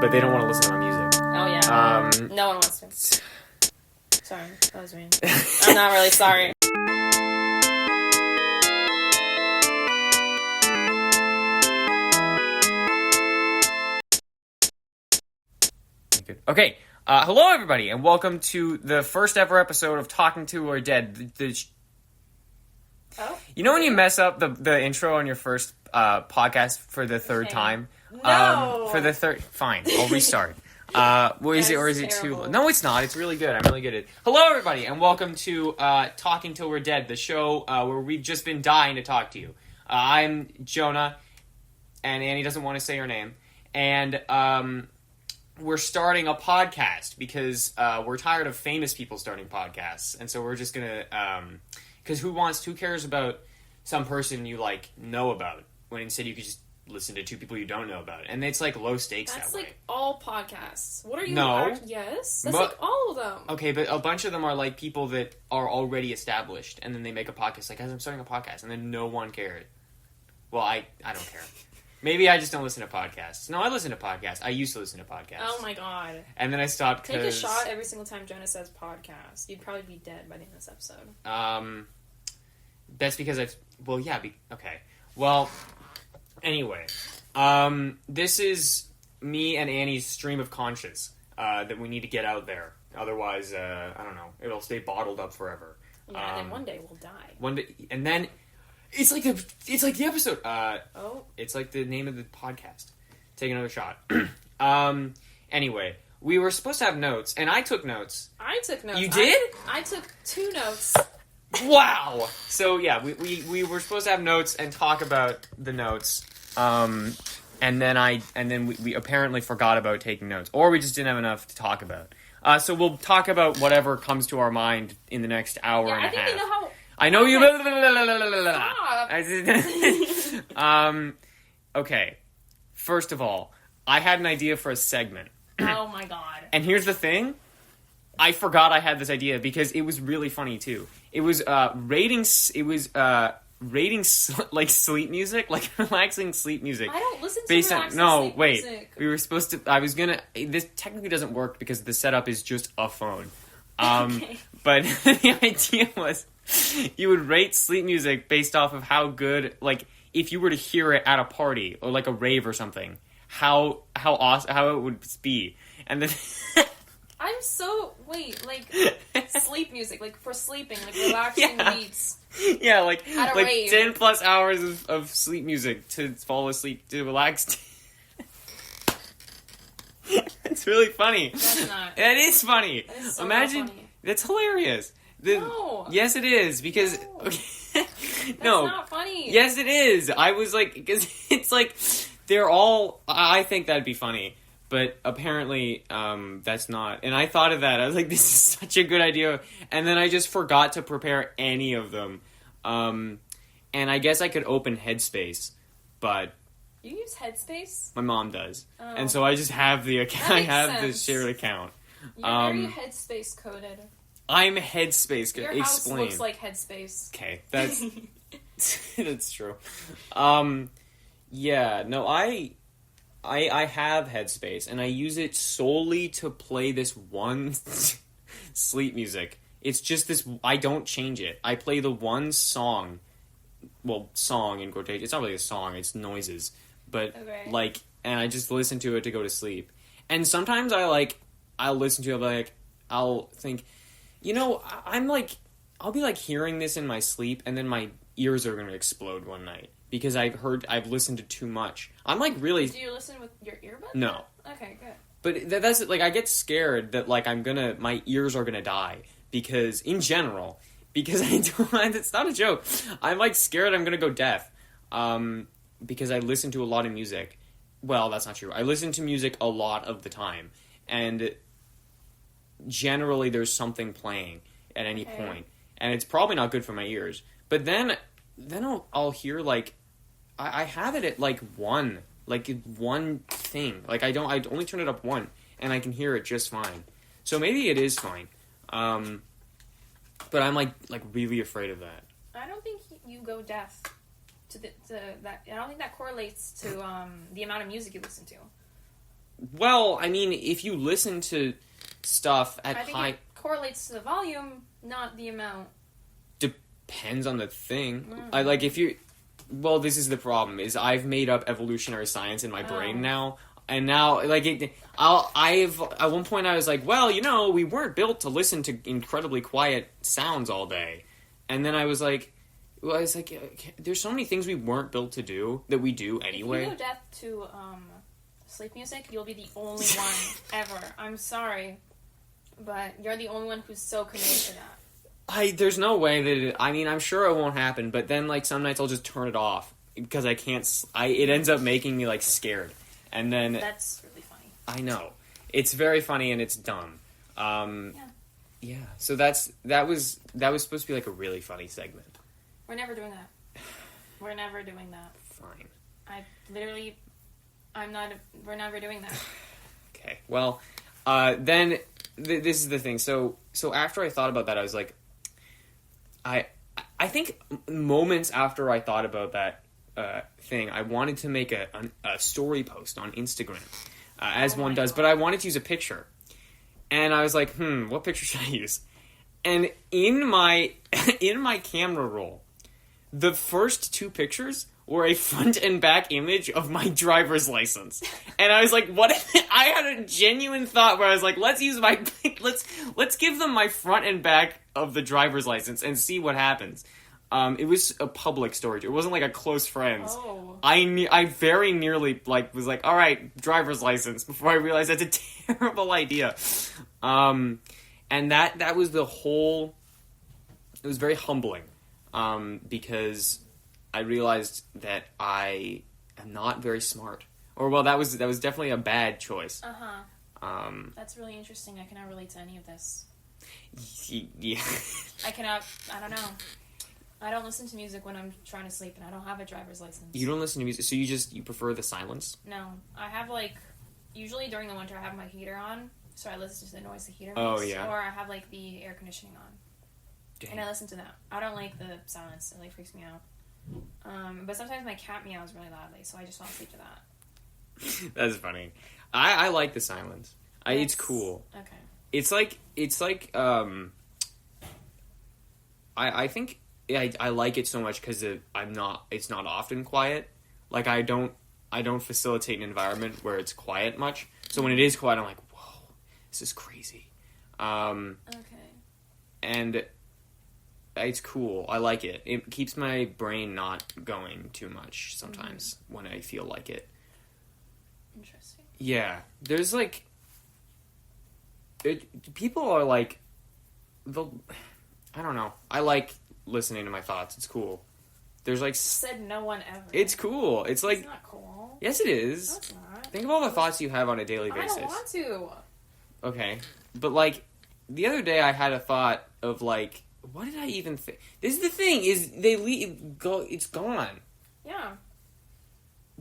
but they don't want to listen to my music. Oh, yeah. No one wants to. Sorry, that was mean. I'm not really sorry. Okay, hello everybody, and welcome to the first ever episode of Talking to Our Dead. Oh? You know when you mess up the intro on your first podcast for the third time? No! For the third... Fine, I'll restart. Is it too low? No, it's not. It's really good. I'm really good at it. Hello everybody, and welcome to Talking Till We're Dead, the show where we've just been dying to talk to you. I'm Jonah, and Annie doesn't want to say her name, and we're starting a podcast because we're tired of famous people starting podcasts, and so we're just gonna because who cares about some person you know about when instead you could just listen to two people you don't know about, and it's low stakes. That's that way. all podcasts. What are you? No. Yes, that's all of them. Okay, but a bunch of them are people that are already established, and then they make a podcast guys, I'm starting a podcast, and then no one cared. Well, I don't care. Maybe I just don't listen to podcasts. No, I listen to podcasts. I used to listen to podcasts. Oh my god. And then I stopped because... Take a shot every single time Jonah says podcast. You'd probably be dead by the end of this episode. That's because okay. Well, anyway. This is me and Annie's stream of conscience that we need to get out there. Otherwise, I don't know. It'll stay bottled up forever. Yeah, and then one day we'll die. One day... And then... It's like the episode. Oh. It's like the name of the podcast. Take another shot. Anyway, we were supposed to have notes, and I took notes. I took notes. You did? I took 2 notes. Wow. So yeah, we were supposed to have notes and talk about the notes. And then we apparently forgot about taking notes, or we just didn't have enough to talk about. So we'll talk about whatever comes to our mind in the next hour and a half. I think they know how. I know you. Stop. Okay. First of all, I had an idea for a segment. Oh my god. And here's the thing. I forgot I had this idea because it was really funny too. It was rating sleep music, relaxing sleep music. I don't listen to relaxing sleep music. We were supposed to. This technically doesn't work because the setup is just a phone. Okay. But the idea was you would rate sleep music based off of how good, if you were to hear it at a party or a rave or something, how awesome, how it would be. And then sleep music, for sleeping, relaxing beats. Yeah, at a rave. 10 plus hours of sleep music to fall asleep, to relax. It's really funny. That's not. It is funny. That is so Imagine, funny. That's hilarious. No. Yes, it is, because... No. Okay. That's No. not funny. Yes, it is. I was because it's they're all... I think that'd be funny, but apparently that's not. And I thought of that. I was this is such a good idea, and then I just forgot to prepare any of them. And I guess I could open Headspace, but... You use Headspace? My mom does. Oh. And so I just have the account. I have the shared account. You're very Headspace coded. I'm Headspace. Your Explain. house looks like Headspace. Okay, that's that's true. Yeah, no, I have Headspace, and I use it solely to play this one sleep music. It's just this. I don't change it. I play the one song. Well, song in quotation. It's not really a song. It's noises, but okay. And I just listen to it to go to sleep. And sometimes I'll listen to it. I'll think. I'll be hearing this in my sleep, and then my ears are going to explode one night because I've listened to too much. I'm really... Do you listen with your earbuds? No. Okay, good. But that's I get scared that my ears are going to die because, in general, because it's not a joke. I'm scared I'm going to go deaf because I listen to a lot of music. Well, that's not true. I listen to music a lot of the time, and... generally there's something playing at any point, and it's probably not good for my ears, but then I'll hear I have it at one thing, I only turn it up one and I can hear it just fine, so maybe it is fine, but I'm really afraid of that. I don't think you go deaf to that. I don't think that correlates to the amount of music you listen to. Well, I mean, if you listen to stuff at I think high... it correlates to the volume, not the amount. Depends on the thing. I like if you... Well, this is the problem, is I've made up evolutionary science in my brain now. And now, like, at one point I was like, well, you know, we weren't built to listen to incredibly quiet sounds all day. And then I was like, there's so many things we weren't built to do that we do anyway. If you go deaf to sleep music, you'll be the only one ever. I'm sorry, but you're the only one who's so committed to that. There's no way that I'm sure it won't happen, but then, like, some nights I'll just turn it off because I can't, it ends up making me, like, scared. And then... That's really funny. I know. It's very funny and it's dumb. Yeah. So that was supposed to be, like, a really funny segment. We're never doing that. We're never doing that. Fine. We're never doing that. Okay. Well, then this is the thing. So after I thought about that, I was like, I think moments after I thought about that thing, I wanted to make a story post on Instagram, as one does, but I wanted to use a picture. And I was like, what picture should I use? And in my camera roll, the first two pictures were a front and back image of my driver's license. And I was like, what if I had a genuine thought where I was like, let's give them my front and back of the driver's license and see what happens. It was a public storage. It wasn't like a close friends. Oh. I very nearly was like, all right, driver's license, before I realized that's a terrible idea. And that was the whole. It was very humbling, because I realized that I am not very smart. Or well, that was definitely a bad choice. That's really interesting. I cannot relate to any of this. Yeah. I don't know. I don't listen to music when I'm trying to sleep, and I don't have a driver's license. You don't listen to music, so you prefer the silence? No. I have, usually during the winter I have my heater on, so I listen to the noise the heater makes. Oh, yeah. Or I have, the air conditioning on. Dang. And I listen to that. I don't like the silence. It, freaks me out. But sometimes my cat meows really loudly, so I just fall asleep to that. That's funny. I like the silence. It's cool. Okay. It's like I think I like it so much because it's not often quiet. Like I don't facilitate an environment where it's quiet much. So when it is quiet, I'm like, whoa, this is crazy. Okay. And it's cool. I like it. It keeps my brain not going too much sometimes when I feel like it. Interesting. Yeah. There's people are like, I don't know. I like listening to my thoughts. It's cool. There's said no one ever. It's cool. It's not cool. Yes, it is. No, it's not. Think of all the thoughts you have on a daily basis. I don't want to. Okay. But the other day I had a thought of what did I even think? This is the thing, is they it's gone. Yeah.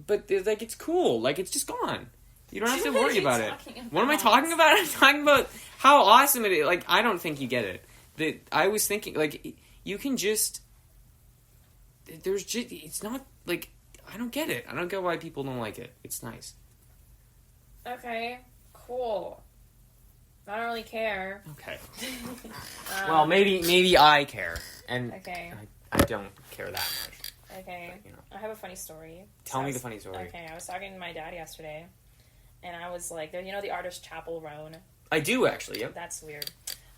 But it's cool. It's just gone. You don't have to worry about it. What am I talking about? I'm talking about how awesome it is. I don't think you get it. I was thinking, you can just... It's not, I don't get it. I don't get why people don't like it. It's nice. Okay, cool. I don't really care. Okay. Well, maybe I care. And okay. I don't care that much. Okay. But, I have a funny story. Tell me the funny story. Okay, I was talking to my dad yesterday, and I was like, the artist Chapel Roan? I do, actually, yep. That's weird.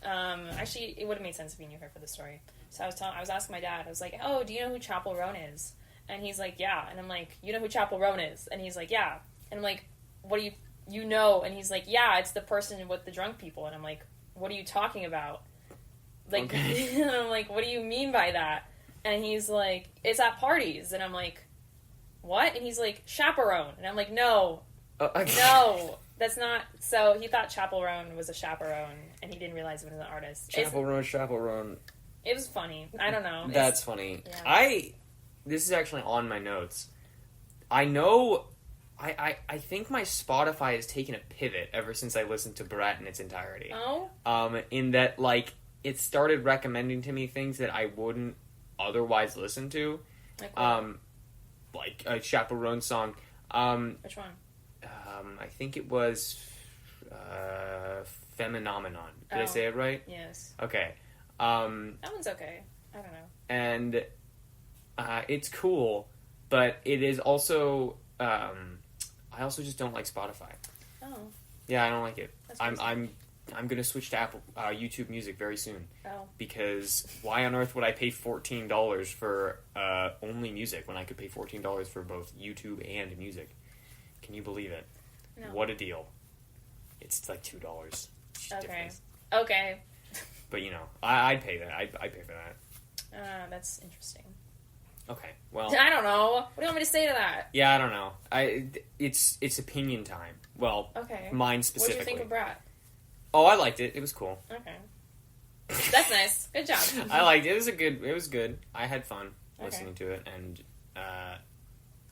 Actually, it would have made sense if you knew her for the story. So I was asking my dad, I was like, oh, do you know who Chapel Roan is? And he's like, yeah. And I'm like, you know who Chapel Roan is? And he's like, yeah. And I'm like, what do you know? And he's like, yeah, it's the person with the drunk people. And I'm like, what are you talking about? Okay. And I'm like, what do you mean by that? And he's like, it's at parties. And I'm like, what? And he's like, chaperone. And I'm like, no. Okay. No. That's not... So he thought Chapel Roan was a chaperone, and he didn't realize it was an artist. Chapel Roan. It was funny. I don't know. That's funny. Yeah. This is actually on my notes. I know... I think my Spotify has taken a pivot ever since I listened to Brat in its entirety. Oh? In that, it started recommending to me things that I wouldn't otherwise listen to. Like what? Like a Chapel Roan song. Which one? I think it was Phenomenon. Did I say it right? Yes. Okay. That one's okay. I don't know. And it's cool, but it is also. I also just don't like Spotify. Oh. Yeah, I don't like it. That's I'm gonna switch to Apple YouTube Music very soon. Oh. Because why on earth would I pay $14 for only music when I could pay $14 for both YouTube and music? Can you believe it? No. What a deal! It's like $2. Okay. Okay. But I'd pay that. I'd pay for that. That's interesting. Okay. Well. I don't know. What do you want me to say to that? Yeah, I don't know. It's opinion time. Well, okay. Mine specifically. What did you think of Brat? Oh, I liked it. It was cool. Okay. That's nice. Good job. I liked it. It was good. I had fun Okay. listening to it and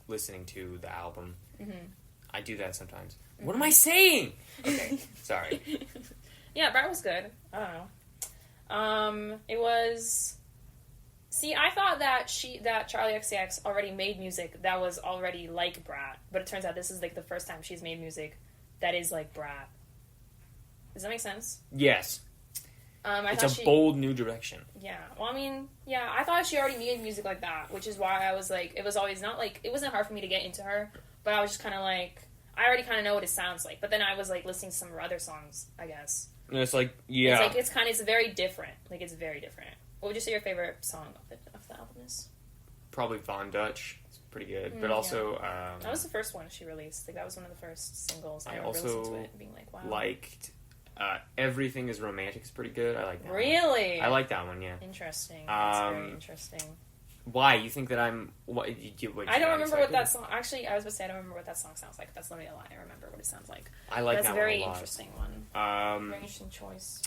listening to the album. Mm-hmm. I do that sometimes. Mm-hmm. What am I saying? Okay, sorry. Yeah, Brat was good. I don't know. It was. See, I thought that Charli XCX already made music that was already like Brat, but it turns out this is like the first time she's made music that is like Brat. Does that make sense? Yes. It's a bold new direction. Yeah. Well, I mean, yeah, I thought she already made music like that, which is why I was like, it was always not like, it wasn't hard for me to get into her, but I was just kind of like, I already kind of know what it sounds like. But then I was like listening to some of her other songs, I guess. And it's like, yeah. It's very different. Like, it's very different. What would you say your favorite song of the album is? Probably Von Dutch. It's pretty good. But also... Yeah. That was the first one she released. Like, that was one of the first singles. I also listened to it and being like, wow. liked Everything is Romantic is pretty good. I like that Really? one. I like that one, yeah. Interesting. That's very interesting. Why? You think that I'm... I don't remember what that song... Actually, I was about to say I don't remember what that song sounds like. That's not a lie. I remember what it sounds like. I like that one a lot. That's a very interesting one. Very interesting choice.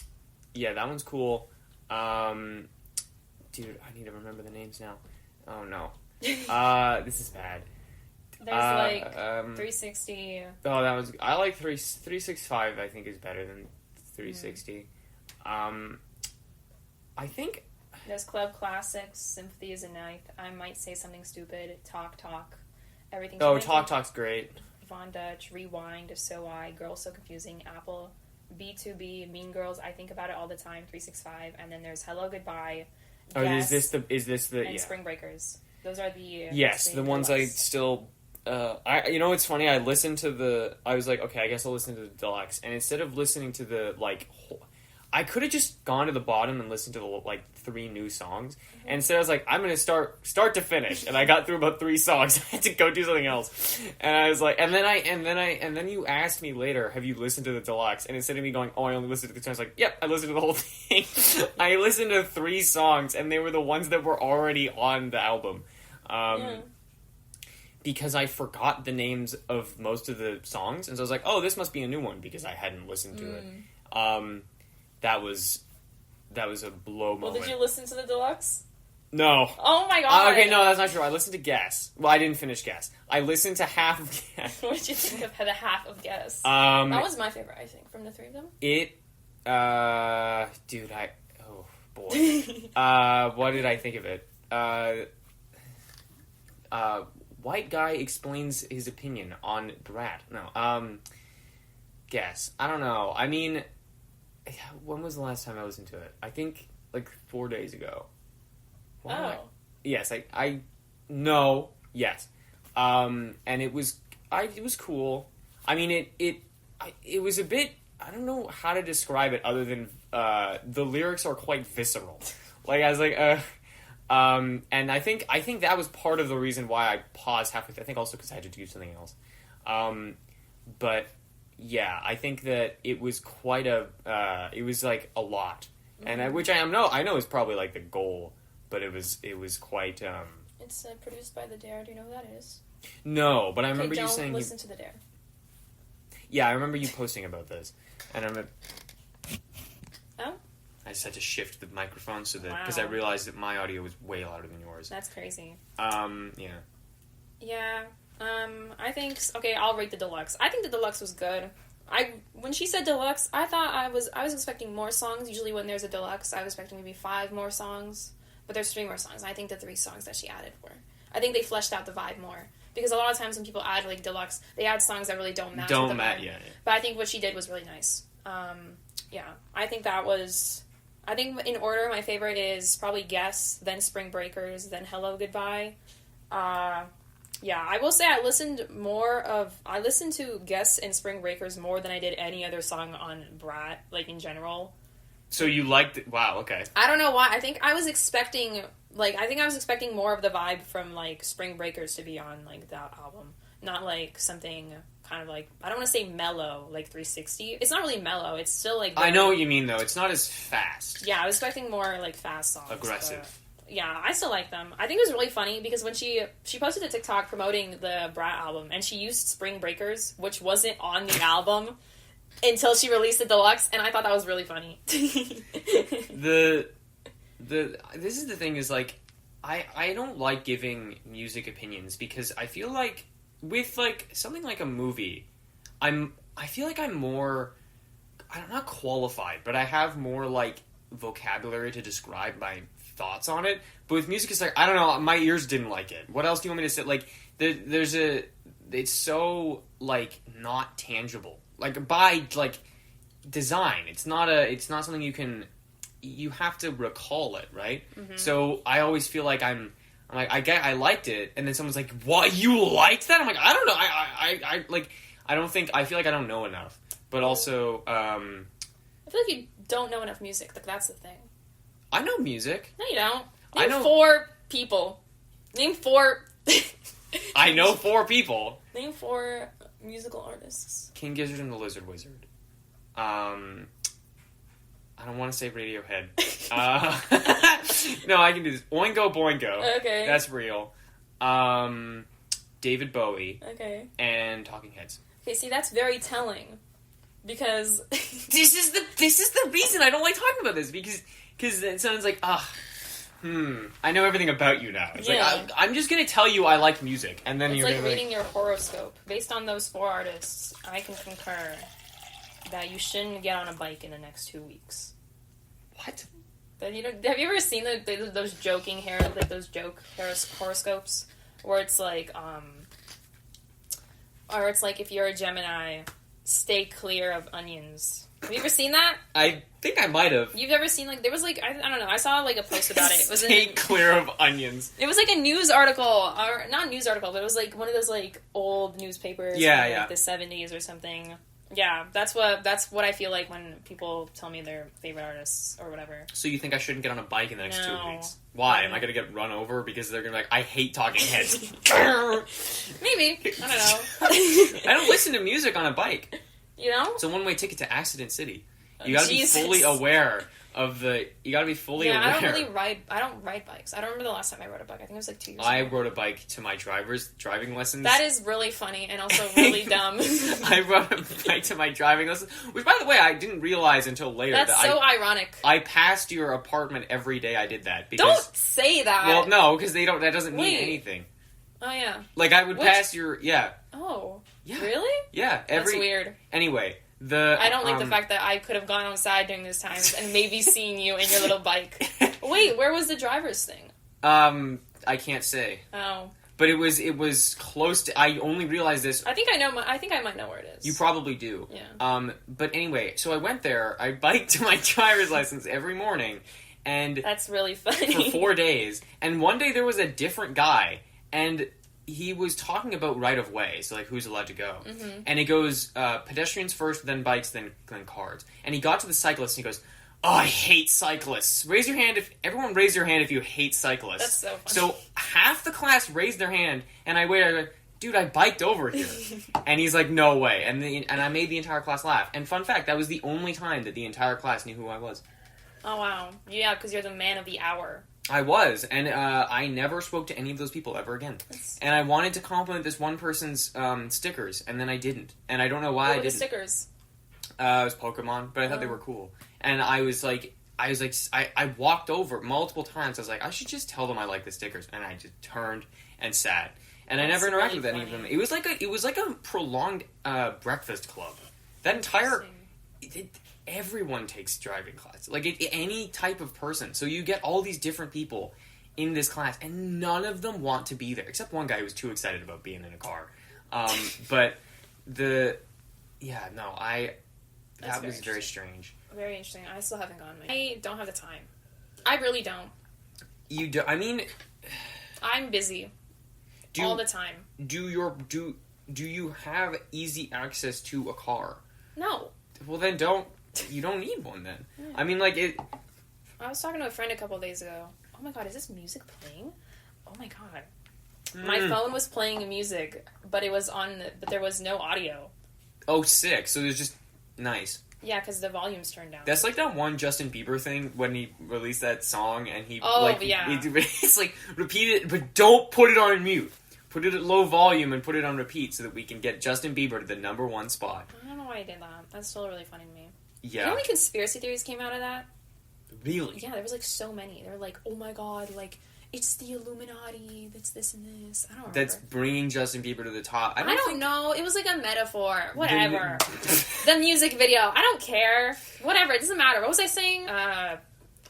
Yeah, that one's cool. Dude, I need to remember the names now. Oh, no. This is bad. There's 360. Oh, that was... I like 365, I think, is better than 360. I think... There's Club Classics, Sympathy is a Night, I Might Say Something Stupid, Talk Talk, Everything's Oh, Talk Talk's great. Von Dutch, Rewind, So I, Girls So Confusing, Apple, B2B, Mean Girls, I Think About It All the Time, 365, and then there's Hello Goodbye, Oh, Guess, is this the and Spring Breakers. Those are the... Yes, the ones I still... it's funny, I was like, okay, I guess I'll listen to the deluxe, and instead of listening to the, like, I could have just gone to the bottom and listened to the, like, 3 new songs, and instead I was like, I'm gonna start to finish, and I got through about 3 songs, I had to go do something else, and I was like, and then you asked me later, have you listened to the deluxe, and instead of me going, oh, I only listened to the 2, I was like, yep, I listened to the whole thing. I listened to 3 songs, and they were the ones that were already on the album. Because I forgot the names of most of the songs, and so I was like, oh, this must be a new one, because I hadn't listened to it. That was a blow moment. Well, did you listen to the deluxe? No. Oh my god! Okay, no, that's not true. I listened to Guess. Well, I didn't finish Guess. I listened to half of Guess. What did you think of the half of Guess? That was my favorite, I think, from the 3 of them. Dude, oh boy. What did I think of it? White guy explains his opinion on Brat. No, Guess. I don't know. I mean, when was the last time I listened to it? I think, like, 4 days ago. Yes, yes. And it was cool. I mean, it was a bit, I don't know how to describe it other than, the lyrics are quite visceral. Like, I was like, and I think that was part of the reason why I paused halfway through. I think also because I had to do something else. But yeah, I think that it was quite it was like a lot, and which I know is probably like the goal, but it was quite. It's produced by The Dare. Do you know who that is? No, but I remember you saying. Don't listen to The Dare. Yeah, I remember you posting about this, and Oh. I just had to shift the microphone so that because I realized that my audio was way louder than yours. That's crazy. Yeah. Yeah. I think I'll rate the deluxe. I think the deluxe was good. When she said deluxe, I thought I was expecting more songs. Usually when there's a deluxe, I was expecting maybe 5 more songs, but there's 3 more songs. I think the 3 songs that she added were. I think they fleshed out the vibe more because a lot of times when people add like deluxe, they add songs that really don't match. Yeah. But I think what she did was really nice. Yeah, I think that was. I think in order, my favorite is probably Guess, then Spring Breakers, then Hello Goodbye. Yeah, I will say I listened to Guess and Spring Breakers more than I did any other song on Brat, like in general. So you liked it? Wow, okay. I don't know why. I think I was expecting more of the vibe from like Spring Breakers to be on like that album. Not like something kind of like, I don't want to say mellow, like 360. It's not really mellow. It's still like... I know what you mean, though. It's not as fast. Yeah, I was expecting more like fast songs. Aggressive. Yeah, I still like them. I think it was really funny because when she posted a TikTok promoting the Brat album, and she used Spring Breakers, which wasn't on the album until she released the deluxe, and I thought that was really funny. This is the thing is, like, I don't like giving music opinions because I feel like with, like, something like a movie, I feel like I'm not qualified, but I have more, like, vocabulary to describe my thoughts on it. But with music, it's like, I don't know, my ears didn't like it. What else do you want me to say? Like, it's so, like, not tangible. Like, by, like, design. It's not something you have to recall it, right? Mm-hmm. So I always feel like I'm like, I liked it, and then someone's like, what, you liked that? I'm like, I don't know, I feel like I don't know enough. But also, I feel like you don't know enough music, like, that's the thing. I know music. No, you don't. Name 4 people. Name 4... I know 4 people. Name 4 musical artists. King Gizzard and the Lizard Wizard. I don't want to say Radiohead. No, I can do this. Oingo Boingo. Okay. That's real. David Bowie. Okay. And Talking Heads. Okay, see, that's very telling. Because... This is the reason I don't like talking about this. Because it sounds like, I know everything about you now. It's like, I'm just going to tell you I like music. And then you're like gonna reading your horoscope. Based on those 4 artists, I can concur that you shouldn't get on a bike in the next 2 weeks. What? Have you ever seen those joking those joke horoscopes? Where it's like, or it's like, if you're a Gemini, stay clear of onions. Have you ever seen that? I think I might have. You've ever seen, like, there was, like, I don't know, I saw, like, a post about it. It was Stay clear of onions. It was, like, a news article, or, not a news article, but it was, like, one of those, like, old newspapers from, like, the 70s or something. Yeah, that's what I feel like when people tell me their favorite artists, or whatever. So you think I shouldn't get on a bike in the next 2 weeks? Why? Am I going to get run over because they're going to be like, I hate Talking Heads? Maybe. I don't know. I don't listen to music on a bike. You know? It's a one-way ticket to Accident City. You gotta be fully aware of the... You gotta be fully aware. I don't ride bikes. I don't remember the last time I rode a bike. I think it was like 2 years ago. I rode a bike to my driving lessons. That is really funny and also really dumb. I rode a bike to my driving lessons, which, by the way, I didn't realize until later. That's so ironic. I passed your apartment every day I did that. Because, don't say that! Well, no, because that doesn't mean anything. Oh, yeah. Like, I would pass your... Yeah. Oh. Yeah. Really? Yeah. That's weird. Anyway... I don't like the fact that I could have gone outside during those times and maybe seen you in your little bike. Wait, where was the driver's thing? I can't say. Oh. But it was close to... I only realized this... I think I might know where it is. You probably do. Yeah. But anyway, so I went there. I biked to my driver's license every morning. And... That's really funny. For 4 days. And one day there was a different guy. And... he was talking about right-of-way, so, like, who's allowed to go. Mm-hmm. And it goes, pedestrians first, then bikes, then cars. And he got to the cyclists, and he goes, oh, I hate cyclists. Everyone raise your hand if you hate cyclists. That's so funny. So, half the class raised their hand, and I waited, I go, dude, I biked over here. And he's like, no way. And I made the entire class laugh. And fun fact, that was the only time that the entire class knew who I was. Oh, wow. Yeah, because you're the man of the hour. I was, and I never spoke to any of those people ever again. And I wanted to compliment this one person's stickers, and then I didn't. And I don't know why I didn't. What were the stickers? It was Pokemon, but I thought they were cool. And I walked over multiple times. I was like, I should just tell them I like the stickers. And I just turned and sat. And I never interacted with any of them. It was like a prolonged breakfast club. That entire... Everyone takes driving class. Like, any type of person. So you get all these different people in this class, and none of them want to be there, except one guy who was too excited about being in a car. But that was very strange. Very interesting. I still haven't gone. I don't have the time. I really don't. You do? I mean, I'm busy all the time. Do you have easy access to a car? No. Well, then you don't need one then. Yeah. I mean, like it. I was talking to a friend a couple days ago. Oh my god, is this music playing? Oh my god. My phone was playing music, but it was but there was no audio. Oh, sick. So there's just nice. Yeah, because the volume's turned down. That's like that one Justin Bieber thing when he released that song and he it's like repeat it, but don't put it on mute. Put it at low volume and put it on repeat so that we can get Justin Bieber to the #1 spot. I don't know why I did that. That's still really funny to me. Yeah. You know how many conspiracy theories came out of that? Really? Yeah, there was like so many. They were like, oh my god, like it's the Illuminati that's this and this. I don't remember. That's bringing Justin Bieber to the top. I don't know. It was like a metaphor. Whatever. The music video. I don't care. Whatever. It doesn't matter. What was I saying? I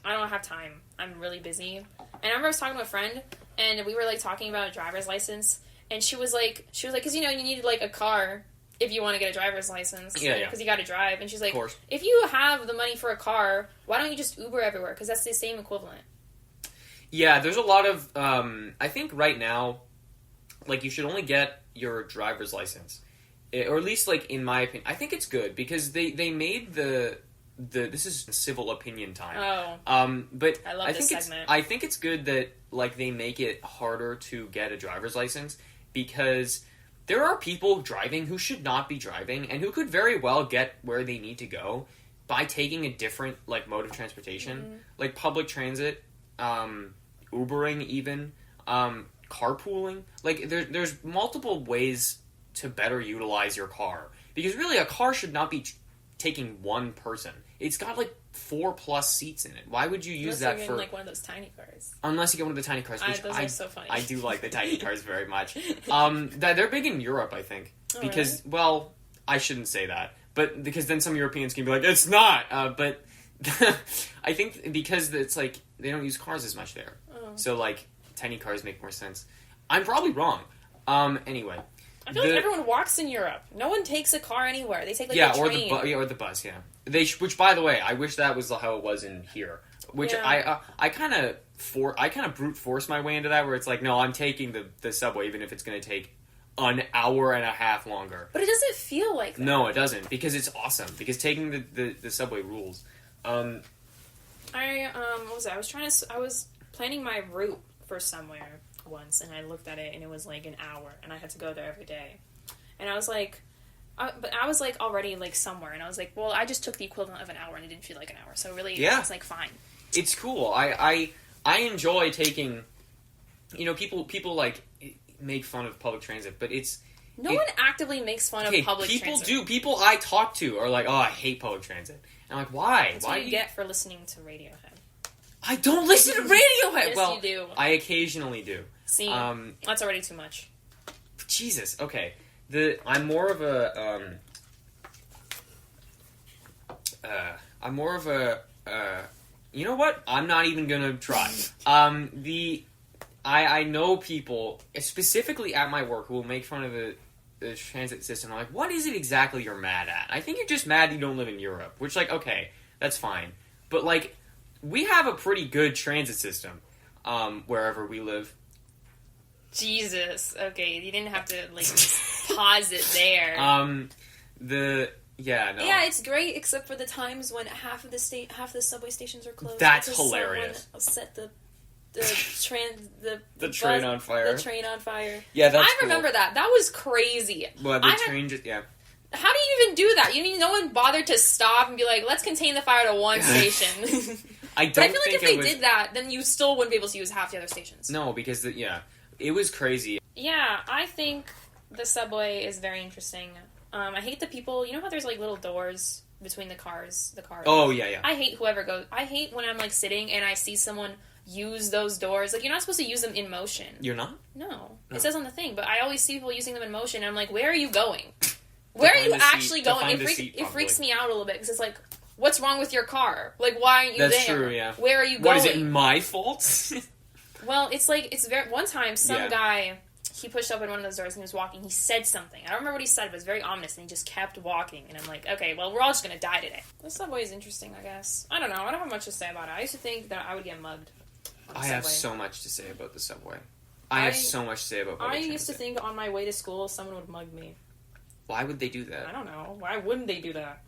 don't have time. I'm really busy. And I remember I was talking to a friend, and we were like talking about a driver's license, and she was like, because you need like a car if you want to get a driver's license. Yeah. Because you got to drive. And she's like, of course. If you have the money for a car, why don't you just Uber everywhere? Because that's the same equivalent. Yeah, there's a lot of, I think right now, like, you should only get your driver's license. Or at least, like, in my opinion, I think it's good, because they made this is civil opinion time. Oh. But I love this segment. I think it's good that, like, they make it harder to get a driver's license, because there are people driving who should not be driving, and who could very well get where they need to go by taking a different, like, mode of transportation. Mm-hmm. Like, public transit, Ubering even, carpooling. Like, there's multiple ways to better utilize your car. Because really, a car should not be taking one person. It's got, like, 4+ seats in it. Why would you use that for... like, one of those tiny cars. Unless you get one of the tiny cars, which those are so funny. I do like the tiny cars very much. They're big in Europe, I think. Oh, because, really? well, I shouldn't say that. But, because then some Europeans can be like, it's not! But... I think because it's like they don't use cars as much there, so like tiny cars make more sense. I'm probably wrong. Anyway, I feel like everyone walks in Europe. No one takes a car anywhere. They take like a train. or the bus. Yeah, which by the way, I wish that was how it was in here. Which I kind of brute force my way into that, where it's like, no, I'm taking the subway even if it's going to take an hour and a half longer. But it doesn't feel like that. No, it doesn't, because it's awesome. Because taking the subway rules. What was it? I was planning my route for somewhere once, and I looked at it, and it was like an hour, and I had to go there every day. And I was like, but I was like already like somewhere, and I was like, well, I just took the equivalent of an hour, and it didn't feel like an hour, so really, it's like fine. It's cool. I enjoy taking, people like make fun of public transit, but no one actively makes fun of public transit. People do. People I talk to are like, oh, I hate public transit. And I'm like, why? That's what you get for listening to Radiohead. I don't listen to Radiohead! Yes, you do. I occasionally do. See, that's already too much. Jesus, okay. I'm more of a, you know what? I'm not even gonna try. I know people, specifically at my work, who will make fun of the transit system. I'm like, what is it exactly you're mad at? I think you're just mad you don't live in Europe, which, like, okay, that's fine. But, like, we have a pretty good transit system, wherever we live. Jesus. Okay, you didn't have to, like, pause it there. Yeah, it's great, except for the times when half of the subway stations are closed. That's hilarious. Set the train on fire. The train on fire. Yeah, that's I remember that. That was crazy. Well, the train just, yeah. How do you even do that? You mean no one bothered to stop and be like, let's contain the fire to one station? I don't but I feel like if they did that, then you still wouldn't be able to use half the other stations. No, because, it was crazy. Yeah, I think the subway is very interesting. I hate the people, you know how there's like little doors between the cars? Oh, yeah. I hate I hate when I'm like sitting and I see someone use those doors. Like, you're not supposed to use them in motion. You're not? No. It says on the thing, but I always see people using them in motion, and I'm like, where are you going? Where are you actually going? It freaks me out a little bit, because it's like, what's wrong with your car? Like, why aren't you there? That's true, yeah. Where are you going? What, is it my fault? Well, it's like, one time, some Yeah. guy, he pushed up in one of those doors and he was walking, he said something. I don't remember what he said, but it was very ominous, and he just kept walking, and I'm like, okay, well, we're all just gonna die today. The subway is interesting, I guess. I don't know, I don't have much to say about it. I used to think that I would get mugged on the I subway. have so much to say about the subway. I have so much to say about public I used to transit. think on my way to school, someone would mug me. Why would they do that? I don't know. Why wouldn't they do that?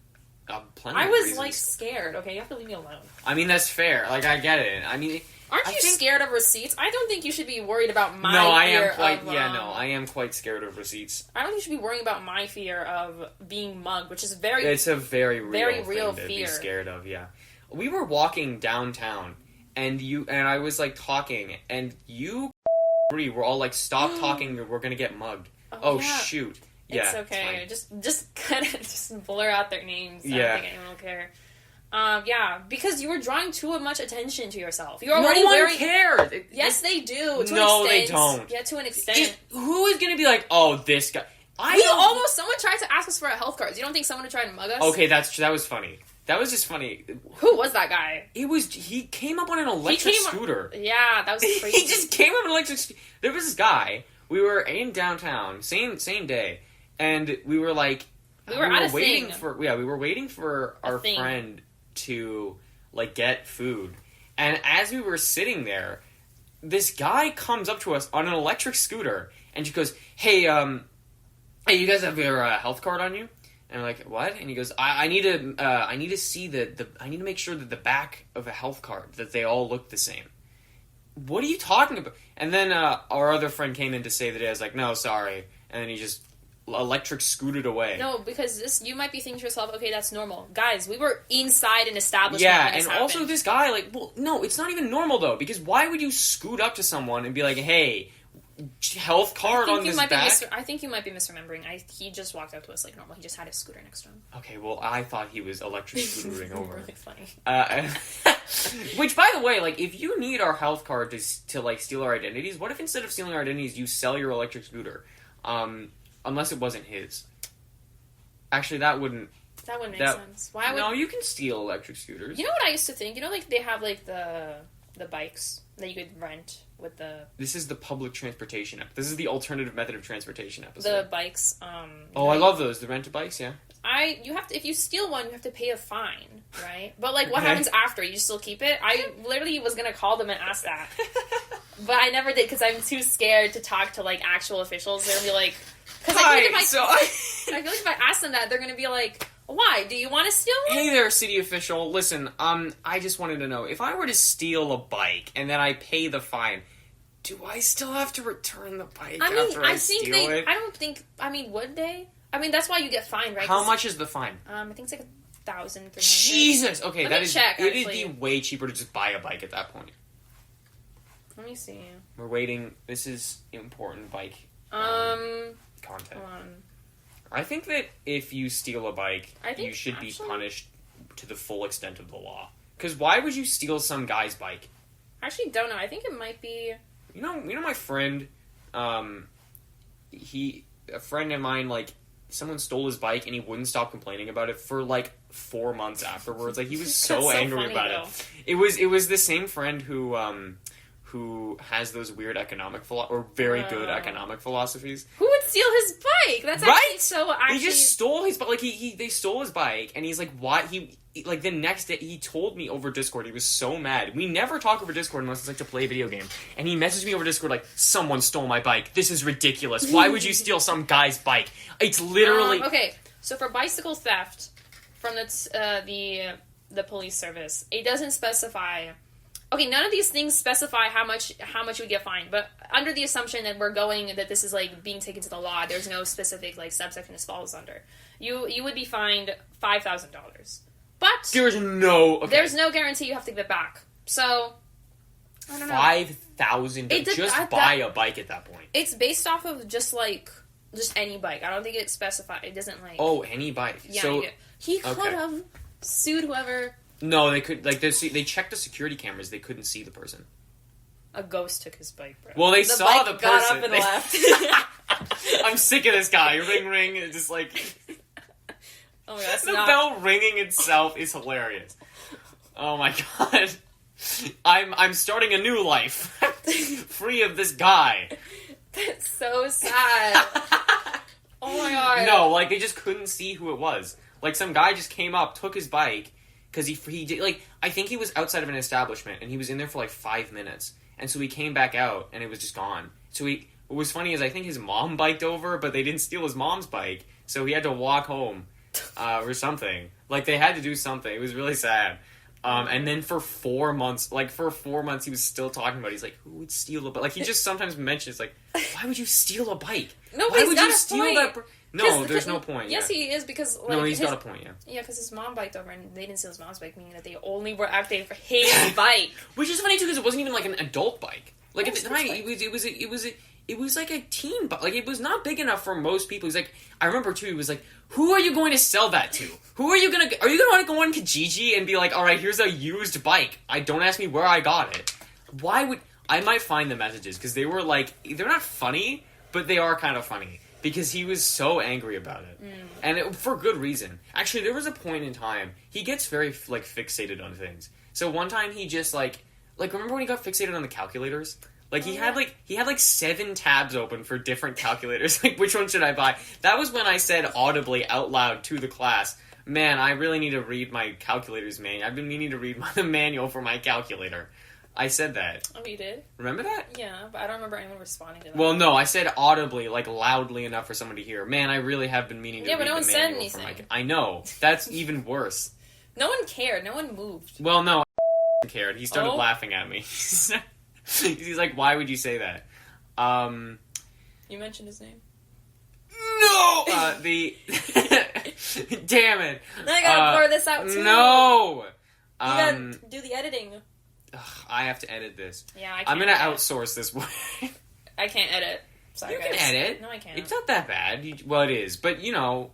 Plenty I of was, reasons. like, scared. Okay, you have to leave me alone. I mean, that's fair. Like, I get it. I mean... Aren't you scared of receipts? I don't think you should be worried about my No, I fear am quite... of, I am quite scared of receipts. I don't think you should be worrying about my fear of being mugged, which is very... It's a very real real thing to fear. be scared of, yeah. We were walking downtown, and I was, like, talking, and you three were all like, stop talking, we're gonna get mugged. Oh, yeah. Shoot. Yeah, it's okay. Just kind of just blur out their names. I Yeah. don't think anyone will care. Yeah, because you were drawing too much attention to yourself. You're No already one cares. Yes, they do. To No, an they extent. don't. Yeah, to an extent. Who is gonna be like, oh, this guy? Someone tried to ask us for our health cards. You don't think someone would try and mug us? Okay, that was funny. That was just funny. Who was that guy? He came up on an electric scooter. Yeah, that was crazy. He just came up on an electric scooter. There was this guy. We were in downtown, same day, and we were like, we were at a waiting thing. we were waiting for our friend to like get food, and as we were sitting there, this guy comes up to us on an electric scooter, and she goes, "Hey, you guys have your health card on you?" And we're like, "What?" And he goes, I need to see I need to make sure that the back of a health card, that they all look the same." What are you talking about? And then our other friend came in to say that I was like, "No, sorry," and then he just electric scooted away. No, because you might be thinking to yourself, okay, that's normal. Guys, we were inside an establishment. Yeah, when this and happened. also this guy, like, well, no, it's not even normal though, because why would you scoot up to someone and be like, "Hey, health card on this back"? I think you might be misremembering. He just walked up to us like normal. He just had his scooter next to him. Okay, well, I thought he was electric scootering over. Really funny. Which, by the way, like, if you need our health card to like steal our identities, what if instead of stealing our identities, you sell your electric scooter? Unless it wasn't his. Actually, that wouldn't make sense. Why would... No, you can steal electric scooters. You know what I used to think? You know, like, they have, like, the bikes that you could rent with the... This is the public transportation app. This is the alternative method of transportation episode. The bikes, Oh, I love those. The rent-a-bikes, yeah. You have to, if you steal one, you have to pay a fine, right? But, like, what Okay. happens after? You still keep it? I literally was gonna call them and ask that. But I never did, because I'm too scared to talk to, like, actual officials. They'll be like... Because I feel like if I ask them that, they're gonna be like, "Why? Do you want to steal one?" Hey there, city official. Listen, I just wanted to know, if I were to steal a bike and then I pay the fine, do I still have to return the bike after I steal it? I don't think... I mean, would they? I mean, that's why you get fined, right? How much is the fine? I think it's like $1,300. Jesus! Okay, Let that me is... check, It'd actually. be way cheaper to just buy a bike at that point. Let me see. We're waiting. This is important bike content. Hold on. I think that if you steal a bike, think you should be actually- punished to the full extent of the law. Because why would you steal some guy's bike? I actually don't know. I think it might be... You know my friend, a friend of mine, like, someone stole his bike and he wouldn't stop complaining about it for, like, 4 months afterwards. Like, he was so That's so angry funny, about though. it. It was the same friend who has those weird very good economic philosophies. Who would steal his bike? That's Right? actually so... Actually... He just stole his bike. Like, they stole his bike, and he's like, "Why?" Like, the next day, he told me over Discord, he was so mad. We never talk over Discord unless it's, like, to play a video game. And he messaged me over Discord, like, "Someone stole my bike. This is ridiculous. Why would you steal some guy's bike?" It's literally... Okay, so for bicycle theft from the police service, it doesn't specify... Okay, none of these things specify how much you would get fined, but under the assumption that this is, like, being taken to the law, there's no specific, like, subsection this falls under. You would be fined $5,000. But There's no... Okay. there's no guarantee you have to give it back. So, I don't know. $5,000 buy a bike at that point. It's based off of just any bike. I don't think it specifies. It doesn't, like... Oh, any bike. Yeah, So, he could have sued whoever... no, they could... Like, they checked the security cameras. They couldn't see the person. A ghost took his bike, bro. Well, they the saw bike the got person. up and left. I'm sick of this guy. Ring, ring. It's just like... Oh, that's The not... bell ringing itself is hilarious. Oh my god. I'm starting a new life, free of this guy. That's so sad. Oh my god. No, like, they just couldn't see who it was. Like, some guy just came up, took his bike, because he did, like, I think he was outside of an establishment, and he was in there for, like, 5 minutes. And so he came back out, and it was just gone. So what was funny is I think his mom biked over, but they didn't steal his mom's bike, so he had to walk home, or something. Like, they had to do something. It was really sad. And then for 4 months, he was still talking about it. He's like, who would steal a bike? Like, he just sometimes mentions, like, why would you steal a bike? No, why he's would got you a steal point. that? No, there's no point. Yes, Yeah. he is, because, like... No, he's got a point, yeah. Yeah, because his mom biked over, and they didn't steal his mom's bike, meaning that they only were acting for his bike. Which is funny, too, because it wasn't even, like, an adult bike. Like, Yes, at the time, it was like a teen bike. Like, it was not big enough for most people. He's like, I remember, too, he was like, who are you going to sell that to? Are you going to want to go on Kijiji and be like, alright, here's a used bike. Don't ask me where I got it. I might find the messages, because they were, like, they're not funny, but they are kind of funny. Because he was so angry about it. And for good reason. Actually, there was a point in time, he gets very, like, fixated on things. So one time he just, like, remember when he got fixated on the calculators? Like, he had 7 tabs open for different calculators. Like, which one should I buy? That was when I said audibly out loud to the class, man, I really need to read my calculator's manual. I've been meaning to read the manual for my calculator. I said that. Oh, you did? Remember that? Yeah, but I don't remember anyone responding to that. Well, no, I said audibly, like, loudly enough for someone to hear. Man, I really have been meaning to read the manual. Yeah, but no one said anything. I know. That's even worse. No one cared. No one moved. Well, no, cared. He started laughing at me. He's like, why would you say that? You mentioned his name. No! Damn it. I gotta blur this out, too. No! You gotta do the editing. I have to edit this. Yeah, I can't. I'm gonna outsource this one. I can't edit. Sorry, you guys. can edit. No, I can't. It's not that bad. Well, it is. But,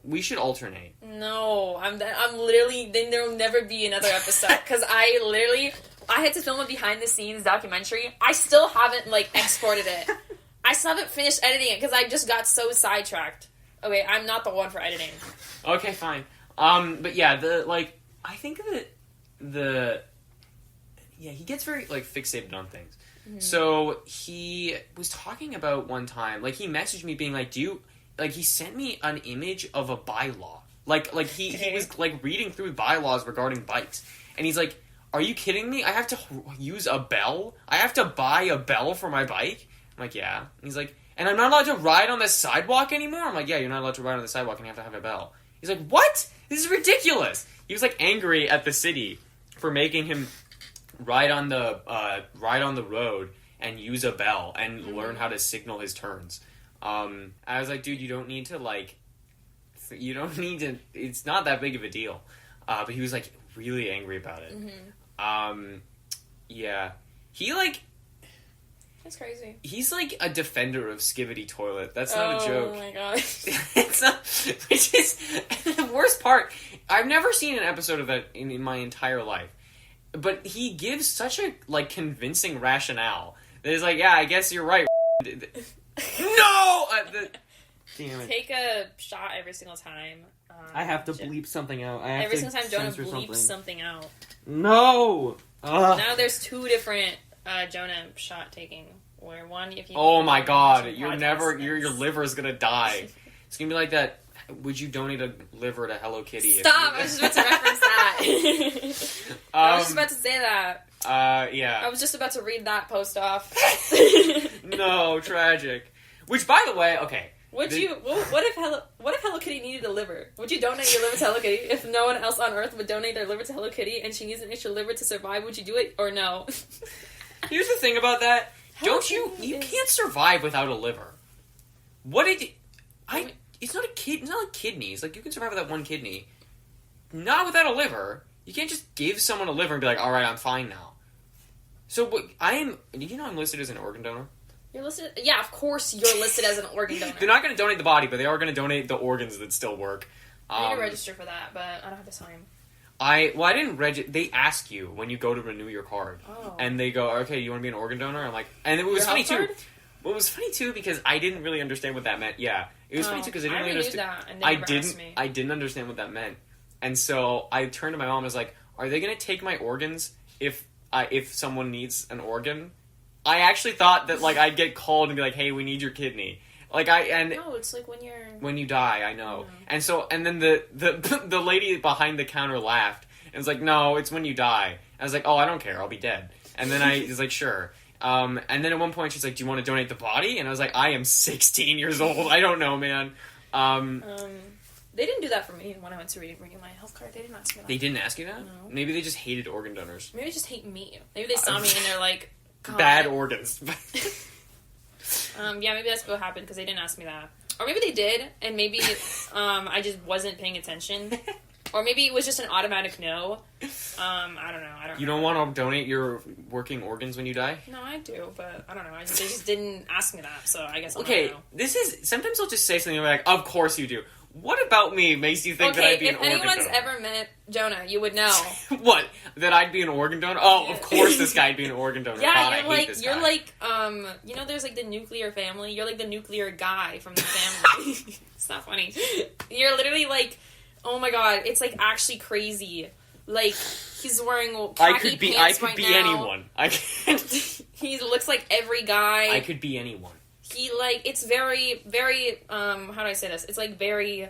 we should alternate. No, I'm literally... Then there will never be another episode. Because I had to film a behind-the-scenes documentary. I still haven't, exported it. I still haven't finished editing it because I just got so sidetracked. Okay, I'm not the one for editing. Okay, fine. But yeah, I think that he gets very, fixated on things. Mm-hmm. So, he was talking about one time, he messaged me being like, he sent me an image of a bylaw. He was, reading through bylaws regarding bikes. And he's like, are you kidding me? I have to use a bell? I have to buy a bell for my bike? I'm like, yeah. And he's like, and I'm not allowed to ride on the sidewalk anymore? I'm like, yeah, you're not allowed to ride on the sidewalk and you have to have a bell. He's like, what? This is ridiculous. He was, angry at the city for making him ride on the road and use a bell and learn how to signal his turns. I was like, dude, you don't need to, it's not that big of a deal. But he was, really angry about it. Mm-hmm. Yeah. He, That's crazy. He's, a defender of Skivity Toilet. That's not a joke. Oh, my God. It's not... Which is... The worst part... I've never seen an episode of that in my entire life. But he gives such a, convincing rationale. That is yeah, I guess you're right. No! Damn it. Take a shot every single time. I have to bleep something out. Every single time Jonah bleeps something out. No! Now there's 2 different Jonah shot taking. Where one, if you... Oh my god, your liver's gonna die. It's gonna be like that. Would you donate a liver to Hello Kitty? Stop! I was just about to reference that. I was just about to say that. Yeah. I was just about to read that post off. No, tragic. Which, by the way, okay. What if Hello Kitty needed a liver? Would you donate your liver to Hello Kitty? If no one else on Earth would donate their liver to Hello Kitty and she needs an extra liver to survive, would you do it or no? Here's the thing about that. You can't survive without a liver. It's not like kidneys. You can survive without one kidney. Not without a liver. You can't just give someone a liver and be like, alright, I'm fine now. So, did you know I'm listed as an organ donor? You're listed? Yeah, of course you're listed as an organ donor. They're not going to donate the body, but they are going to donate the organs that still work. I need to register for that, but I don't have the time. I didn't register. They ask you when you go to renew your card. Oh. And they go, okay, you want to be an organ donor? I'm like, and it was funny too. Well, it was funny too because I didn't really understand what that meant. Yeah. It was funny too because I didn't really understand. That, and they asked me. I didn't understand what that meant. And so I turned to my mom and was like, are they going to take my organs if if someone needs an organ. I actually thought that, like, I'd get called and be like, hey, we need your kidney. Like, No, it's like when you die, I know. And then the lady behind the counter laughed, and was like, no, it's when you die. I was like, oh, I don't care, I'll be dead. And then I was like, sure. And then at one point she's like, do you want to donate the body? And I was like, I am 16 years old, I don't know, man. They didn't do that for me when I went to renew my health card. They didn't ask me that. They didn't ask you that? No. Maybe they just hated organ donors. Maybe they just hate me. Maybe they saw me and they're like, God. Bad organs. Yeah, maybe that's what happened because they didn't ask me that. Or maybe they did, and maybe I just wasn't paying attention. Or maybe it was just an automatic no. I don't know. You don't want to donate your working organs when you die? No, I do, but I don't know. They just didn't ask me that, so I guess I'll okay, know. Sometimes I'll just say something like, of course you do. What about me makes you think that I'd be an organ donor? If anyone's ever met Jonah, you would know. What? That I'd be an organ donor? Oh, of course this guy'd be an organ donor. Yeah, God, you're like, you know, there's like the nuclear family. You're like the nuclear guy from the family. It's not funny. You're literally like, oh my god, it's like actually crazy. Like he's wearing khaki pants right now. Anyone. He looks like every guy. I could be anyone. He, like, it's very, very, how do I say this? It's, like, very,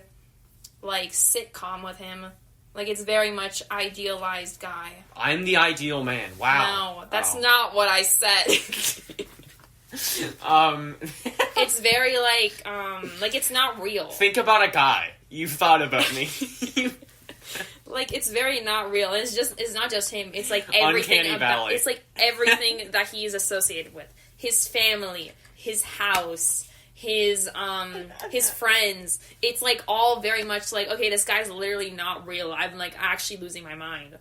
like, sitcom with him. Like, it's very much idealized guy. I'm the ideal man. Wow. No, that's not what I said. It's very, like, it's not real. Think about a guy. You've thought about me. Like, it's very not real. It's not just him. It's, like, everything Uncanny Valley. It's, like, everything that he is associated with. His family, his house, his friends. It's like all very much like, okay, this guy's literally not real. I'm like actually losing my mind.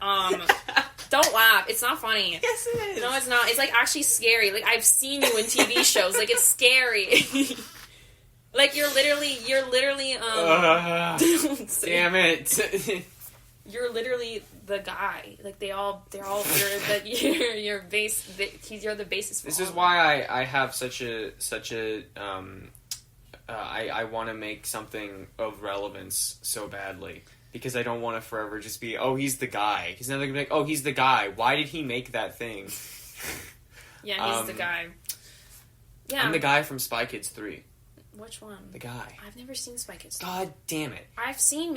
Don't laugh. It's not funny. Yes, it is. No, it's not. It's like actually scary. Like I've seen you in TV shows. Like it's scary. Like you're literally damn it. You're literally the guy. Like you're the basis for this is why I have such a I want to make something of relevance so badly because I don't want to forever just be, oh, he's the guy, because now they're gonna be like, oh, he's the guy, why did he make that thing? Yeah, he's the guy. Yeah, I'm the guy from Spy Kids 3. Which one? The guy. I've never seen Spy Kids 3. God damn it. I've seen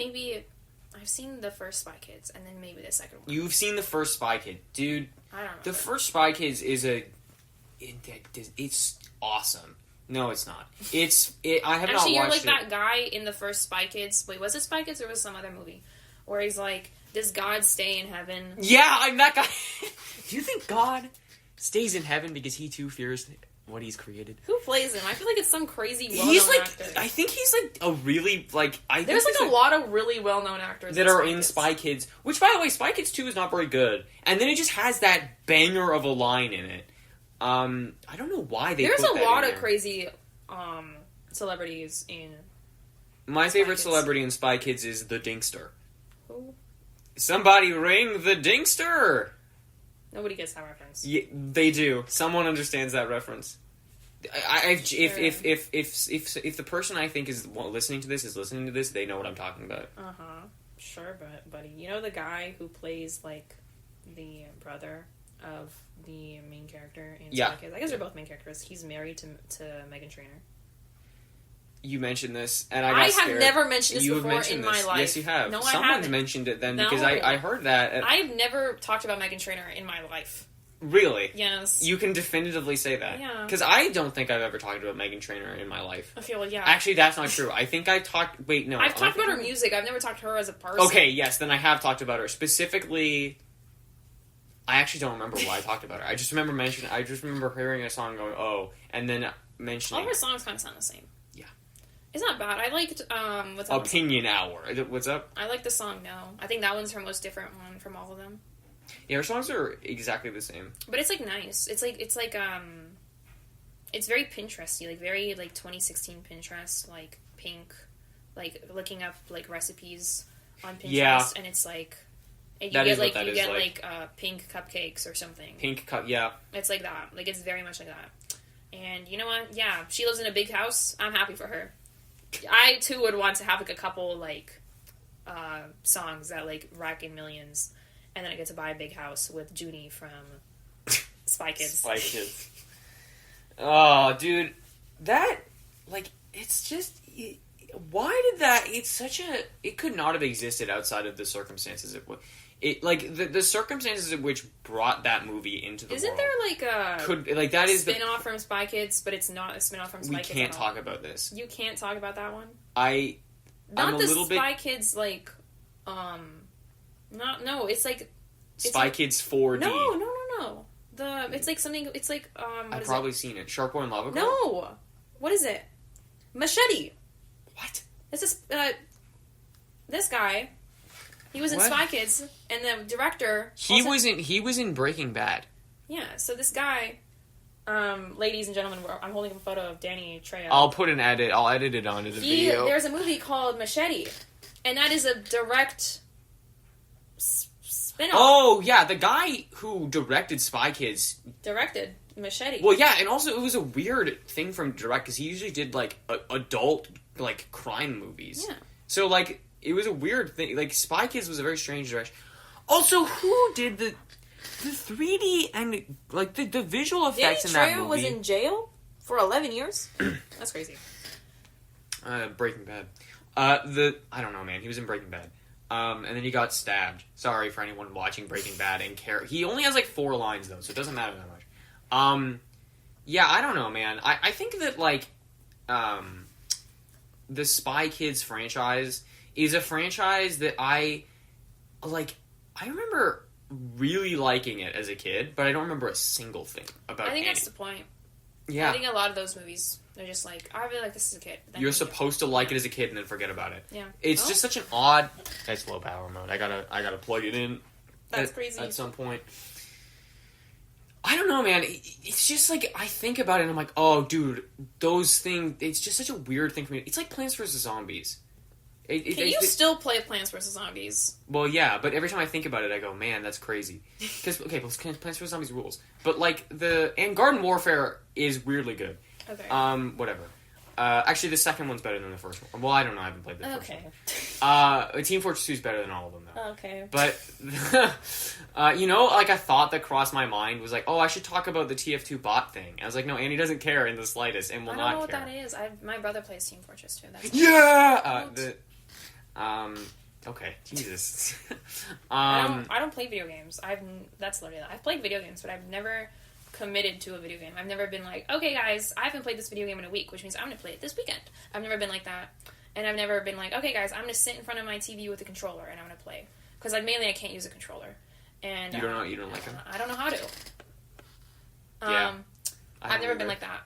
the first Spy Kids, and then maybe the second one. You've seen the first Spy Kid. Dude, I don't know. The first Spy Kids is it's awesome. No, it's not. I have not watched it. Actually, you're like that guy in the first Spy Kids. Wait, was it Spy Kids or was it some other movie? Where he's like, does God stay in heaven? Yeah, I'm that guy. Do you think God stays in heaven because he too fears what he's created? Who plays him? I feel like it's some crazy well-known actor. I think he's like a really There's like a lot of really well-known actors that are in Spy Kids. Which, by the way, Spy Kids 2 is not very good. And then it just has that banger of a line in it. I don't know why they. There's put a lot of crazy celebrities in. My favorite celebrity in Spy Kids is the Dinkster. Who? Somebody ring the Dinkster. Nobody gets that reference. Yeah, they do. Someone understands that reference. If the person I think is listening to this, they know what I'm talking about. Sure, but buddy, you know the guy who plays like the brother of the main character in Spy Kids? I guess they're both main characters. He's married to Meghan Trainor. You mentioned this, and I got scared. Have never mentioned this before in my life. Yes, you have. No, Someone's mentioned it then, because I heard that. I've never talked about Meghan Trainor in my life. Really? Yes. You can definitively say that. Yeah. Because I don't think I've ever talked about Meghan Trainor in my life. I feel like, yeah. Actually, that's not true. I think I talked... Wait, no. I've talked about her music. I've never talked to her as a person. Okay, yes, then I have talked about her. Specifically... I actually don't remember why I talked about her. I just remember hearing a song going, oh, and then mentioning... All her songs kind of sound the same. Yeah. It's not bad. I liked, what's that Opinion Hour. What's up? I like the song No. I think that one's her most different one from all of them. Yeah, her songs are exactly the same. But it's, like, nice. It's very Pinteresty, like, very, like, 2016 Pinterest, like, pink, like, looking up, like, recipes on Pinterest, yeah. And it's, like... You that get, is like, what that you is get like. Pink cupcakes or something. Yeah. It's like that. Like, it's very much like that. And you know what? Yeah, she lives in a big house. I'm happy for her. I, too, would want to have, like, a couple, like, songs that, like, rack in millions. and then I get to buy a big house with Junie from Spy Kids. Spy Kids. Oh, dude, that like it's just. Why did that? It's such a. It could not have existed outside of the circumstances the circumstances of which brought that movie into the world. Isn't there like a spin-off from Spy Kids, but it's not a spin-off from Spy Kids? We can't talk about this. You can't talk about that one? Not the Spy Kids, like, no, it's like... Spy Kids 4D. No. It's like something, it's like, I've probably seen it. Shark Boy and Lava Girl? No! What is it? Machete! What? This guy... He was in Spy Kids, and the director... He was in Breaking Bad. Yeah, so this guy... ladies and gentlemen, I'm holding up a photo of Danny Trejo. I'll edit it onto the video. There's a movie called Machete, and that is a direct spin-off. Oh, yeah, the guy who directed Spy Kids... Directed Machete. Well, yeah, and also it was a weird thing from direct, because he usually did, like, adult, like, crime movies. Yeah. So, like... It was a weird thing. Like, Spy Kids was a very strange direction. Also, who did the 3D and, like, the visual effects in that movie? Danny Trejo was in jail for 11 years? That's crazy. Breaking Bad. I don't know, man. He was in Breaking Bad. And then he got stabbed. Sorry for anyone watching Breaking Bad and care. He only has, like, 4 lines, though, so it doesn't matter that much. Yeah, I don't know, man. I think that, like, the Spy Kids franchise... is a franchise that I remember really liking it as a kid, but I don't remember a single thing about it. I think that's the point. Yeah. I think a lot of those movies, they're just like, I really like this as a kid. You're supposed to like it as a kid and then forget about it. Yeah. It's just such an odd... That's low power mode. I gotta plug it in. That's crazy. At some point. I don't know, man. It's just like, I think about it and I'm like, oh, dude, those things... It's just such a weird thing for me. It's like Plants vs. Zombies. Can you still play Plants vs. Zombies? Well, yeah, but every time I think about it, I go, man, that's crazy. Because, okay, Plants vs. Zombies rules. But, like, and Garden Warfare is weirdly good. Okay. Whatever. Actually, the second one's better than the first one. Well, I don't know, I haven't played the first one. Team Fortress 2 is better than all of them, though. Okay. But, like, a thought that crossed my mind was like, oh, I should talk about the TF2 bot thing. I was like, no, Annie doesn't care in the slightest and will not care. I don't know what that is. My brother plays Team Fortress 2. That's okay, Jesus. I don't play video games. That's literally that. I've played video games, but I've never committed to a video game. I've never been like, okay, guys, I haven't played this video game in a week, which means I'm going to play it this weekend. I've never been like that. And I've never been like, okay, guys, I'm going to sit in front of my TV with a controller and I'm going to play. Because mainly I can't use a controller. And you don't like them? I don't know how to. Yeah. I've never been like that.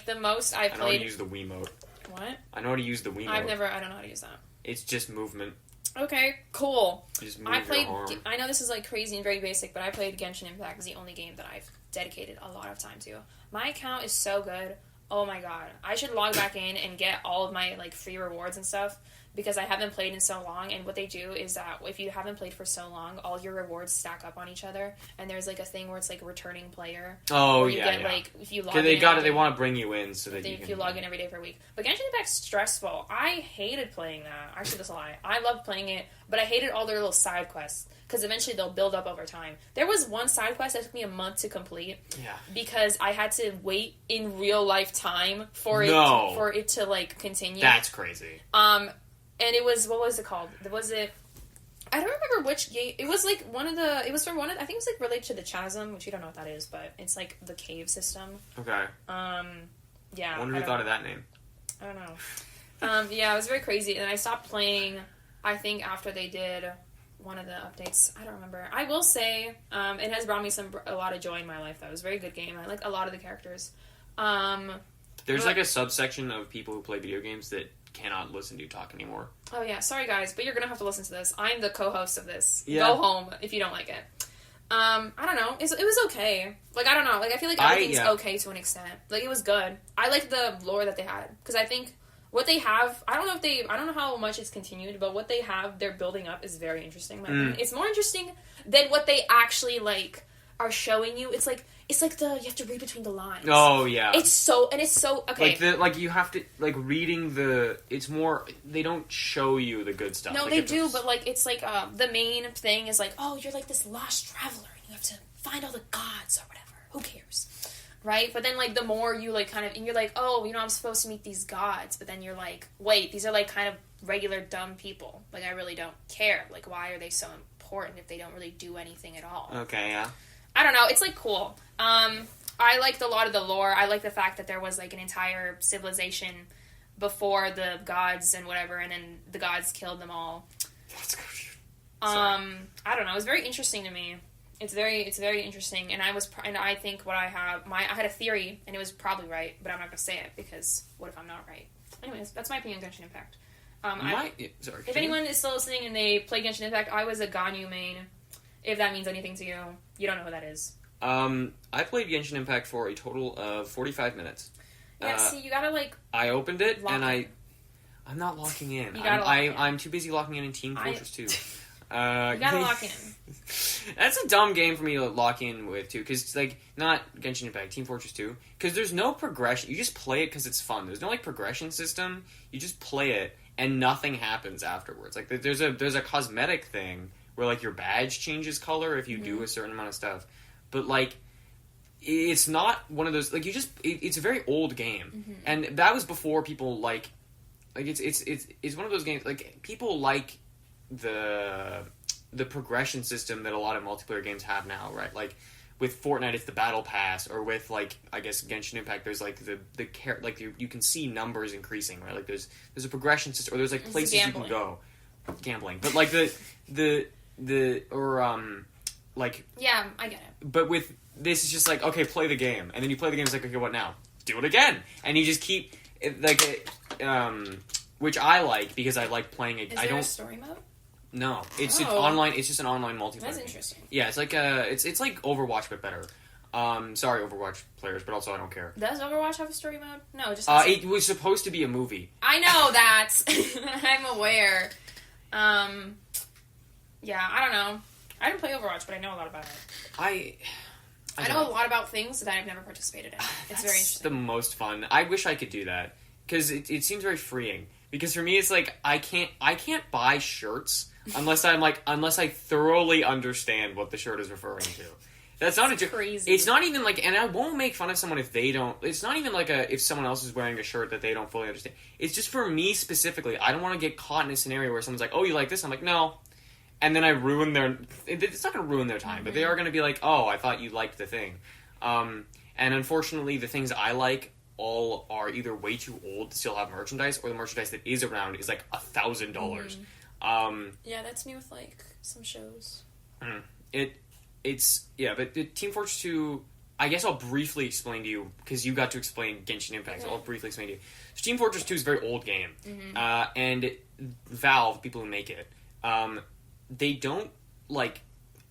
The most I've played... I know how to use the Wiimote. What? I know how to use the Wiimote. I don't know how to use that. It's just movement. Okay, cool. Just move your arm. I know this is like crazy and very basic, but I played Genshin Impact. It's the only game that I've dedicated a lot of time to. My account is so good. Oh my god. I should log back in and get all of my like free rewards and stuff because I haven't played in so long. And what they do is that if you haven't played for so long, all your rewards stack up on each other. And there's like a thing where it's like returning player. Oh, where you yeah, get, yeah. like, if you log in... They want to bring you in so that if you log in every day for a week. But Genshin Impact's stressful. I hated playing that. Actually, that's a lie. I loved playing it, but I hated all their little side quests. Because eventually they'll build up over time. There was one side quest that took me a month to complete. Yeah. Because I had to wait in real life time for it to like continue. That's crazy. And it was, what was it called? Was it? I don't remember which game. It was like one of the. It was from one of. I think it was like related to the Chasm, which you don't know what that is, but it's like the cave system. Okay. Yeah. I wonder who thought of that name. I don't know. Yeah, it was very crazy, and I stopped playing. I think after they did one of the updates. I don't remember. I will say, it has brought me a lot of joy in my life. Though it was a very good game. I like a lot of the characters. There's like a subsection of people who play video games that cannot listen to you talk anymore. Oh yeah, sorry guys, but you're gonna have to listen to this. I'm the co-host of this. Yeah. Go home if you don't like it. I don't know. It was okay. Like, I don't know. Like, I feel like everything's okay to an extent. Like, it was good. I like the lore that they had. Because I think what they have, I don't know how much it's continued, but what they have, they're building up is very interesting. It's more interesting than what they actually, like, are showing you. It's like, It's like you have to read between the lines. Oh yeah. It's so okay. Like you have to reading it's more, they don't show you the good stuff. No, like they do, but like it's like the main thing is like, oh, you're like this lost traveler and you have to find all the gods or whatever. Who cares? Right? But then, like, the more you, like, kind of... And you're like, oh, I'm supposed to meet these gods. But then you're like, wait, these are, like, kind of regular dumb people. Like, I really don't care. Like, why are they so important if they don't really do anything at all? Okay, yeah. I don't know. It's, like, cool. I liked a lot of the lore. I like the fact that there was, like, an entire civilization before the gods and whatever, and then the gods killed them all. Let's go. I don't know. It was very interesting to me. It's very interesting, and I think what I had a theory, and it was probably right, but I'm not going to say it, because what if I'm not right? Anyways, that's my opinion on Genshin Impact. If anyone is still listening and they play Genshin Impact, I was a Ganyu main, if that means anything to you. You don't know who that is. I played Genshin Impact for a total of 45 minutes. Yeah, see, you gotta, like... I opened it, and I'm not locking in. I'm too busy locking in Team Fortress 2. You gotta lock in. That's a dumb game for me to lock in with, too, because, like, not Genshin Impact, Team Fortress 2, because there's no progression. You just play it because it's fun. There's no, like, progression system. You just play it, and nothing happens afterwards. Like, there's a cosmetic thing where, like, your badge changes color if you do a certain amount of stuff. But, like, it's not one of those, like, it's a very old game. And that was before people, like it's one of those games, like, people like the progression system that a lot of multiplayer games have now, right? Like, with Fortnite, it's the Battle Pass, or with, like, I guess Genshin Impact, there's, like, you can see numbers increasing, right? Like, there's a progression system, or there's, like, places you can go. Gambling. But, like, like... Yeah, I get it. But with this, it's just like, okay, play the game. And then you play the game, it's like, okay, what now? Do it again! And you just keep... which I like, because I like playing it. Is there a story mode? No, it's online. It's just an online multiplayer. That's interesting. Yeah, it's like it's like Overwatch but better. Sorry, Overwatch players, but also I don't care. Does Overwatch have a story mode? No, it just. It was supposed to be a movie. I know that. I'm aware. Yeah, I don't know. I didn't play Overwatch, but I know a lot about it. I know a lot about things that I've never participated in. It's very interesting. The most fun. I wish I could do that, because it seems very freeing. Because for me, it's like I can't buy shirts unless I thoroughly understand what the shirt is referring to. That's not crazy. It's not even like, and I won't make fun of someone if they don't. It's not even like if someone else is wearing a shirt that they don't fully understand. It's just for me specifically. I don't want to get caught in a scenario where someone's like, "Oh, you like this?" I'm like, "No," and then I ruin their. It's not going to ruin their time, but they are going to be like, "Oh, I thought you liked the thing," and unfortunately, the things I like all are either way too old to still have merchandise, or the merchandise that is around is like $1,000. Yeah, that's me with like some shows. But Team Fortress 2, I guess I'll briefly explain to you, because you got to explain Genshin Impact, so I'll briefly explain to you. So Team Fortress 2 is a very old game, and Valve, people who make it, they don't, like,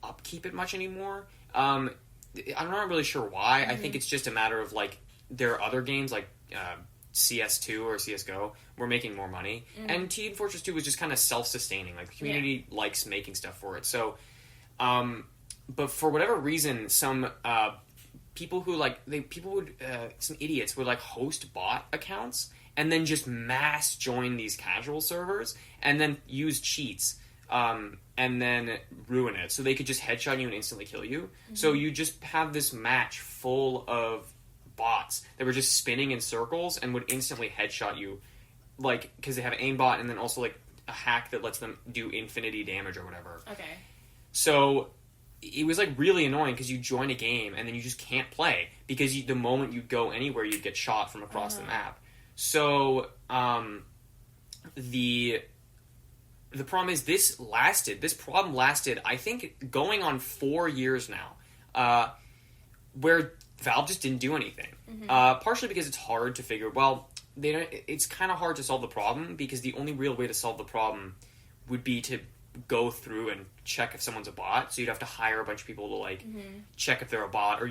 upkeep it much anymore. I'm not really sure why. I think it's just a matter of, like, there are other games, like CS2 or CSGO, were making more money, and Team Fortress 2 was just kind of self-sustaining. Like, the community likes making stuff for it, so... but for whatever reason, some people who some idiots would like host bot accounts and then just mass join these casual servers and then use cheats and then ruin it. So they could just headshot you and instantly kill you. So you just have this match full of bots that were just spinning in circles and would instantly headshot you, like, because they have aimbot and then also like a hack that lets them do infinity damage or whatever. Okay. So it was like really annoying because you join a game and then you just can't play because the moment you go anywhere you get shot from across the map. So the problem is this problem lasted, I think, going on 4 years now, where Valve just didn't do anything. Partially because it's hard to figure. Well, it's kind of hard to solve the problem because the only real way to solve the problem would be to go through and check if someone's a bot. So you'd have to hire a bunch of people to like check if they're a bot, or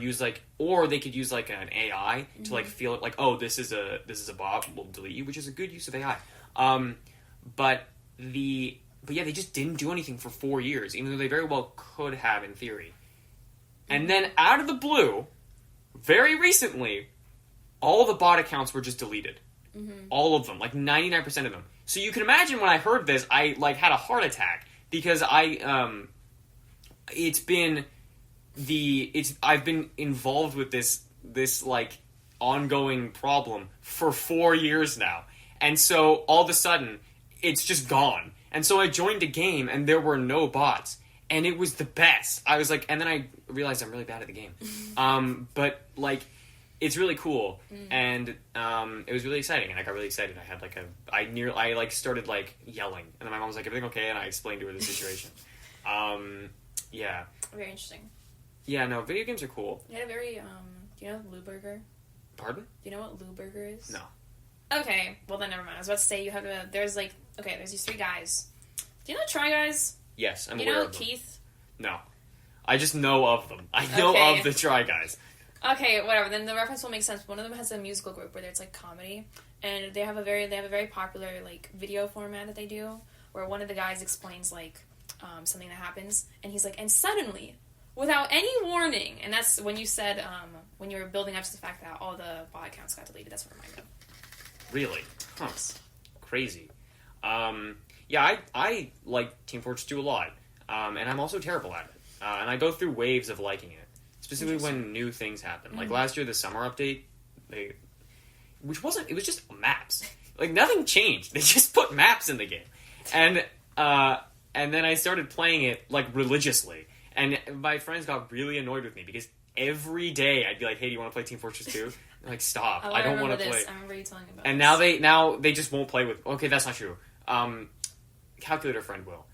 they could use like an AI to like feel it, like, oh, this is a bot, we'll delete you, which is a good use of AI. But they just didn't do anything for 4 years, even though they very well could have in theory. And then out of the blue, very recently, all the bot accounts were just deleted. All of them, like 99% of them. So you can imagine when I heard this, I like had a heart attack because I've been involved with this like ongoing problem for 4 years now, and so all of a sudden it's just gone. And so I joined a game and there were no bots, and it was the best. I was like, and then I realized I'm really bad at the game, but like. It's really cool, and it was really exciting, and I got really excited. I had like I started like yelling, and then my mom was like, "Everything okay?" And I explained to her the situation. Yeah. Very interesting. Yeah, no, video games are cool. You had a very, do you know Lou Burger? Pardon? Do you know what Lou Burger is? No. Okay, well then never mind. I was about to say you have there's these 3 guys. Do you know Try Guys? Yes, I'm you aware know of them. Keith? No. I just know of them. I know of the Try Guys. Okay, whatever. Then the reference will make sense. One of them has a musical group where it's like comedy, and they have a very popular like video format that they do, where one of the guys explains like something that happens, and he's like, and suddenly, without any warning, and that's when you said when you were building up to the fact that all the bot accounts got deleted. That's what it reminded me of. Really? Huh. Crazy. Yeah, I like Team Fortress 2 a lot, and I'm also terrible at it, and I go through waves of liking it. Specifically when new things happen. Like last year, the summer update, it was just maps. Like nothing changed. They just put maps in the game. And then I started playing it like religiously. And my friends got really annoyed with me because every day I'd be like, hey, do you want to play Team Fortress 2? They're like, stop. I don't want to play. I remember you telling me about and this. now they just won't play with. Okay, that's not true. Calculator friend will.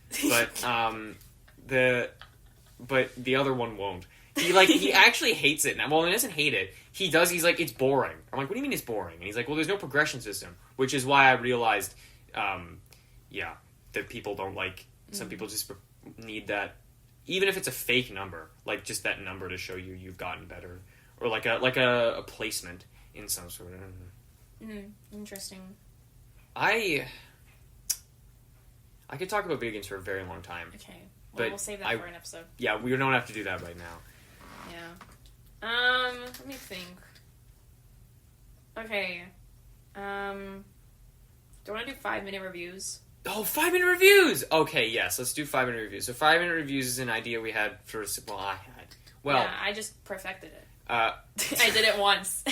But the other one won't. He actually hates it now. Well, he doesn't hate it. He's like, it's boring. I'm like, what do you mean it's boring? And he's like, well, there's no progression system. Which is why I realized, that people don't like, some people just need that, even if it's a fake number, like just that number to show you've gotten better. Or like a placement in some sort of... Interesting. I could talk about video games for a very long time. Okay. Well, But we'll save that for an episode. Yeah, we don't have to do that right now. Yeah. Let me think. Okay. Do you want to do 5-minute reviews? Oh, 5-minute reviews! Okay, yes, let's do 5-minute reviews. So 5-minute reviews is an idea we had for... Well, I had. Well... Yeah, I just perfected it. I did it once.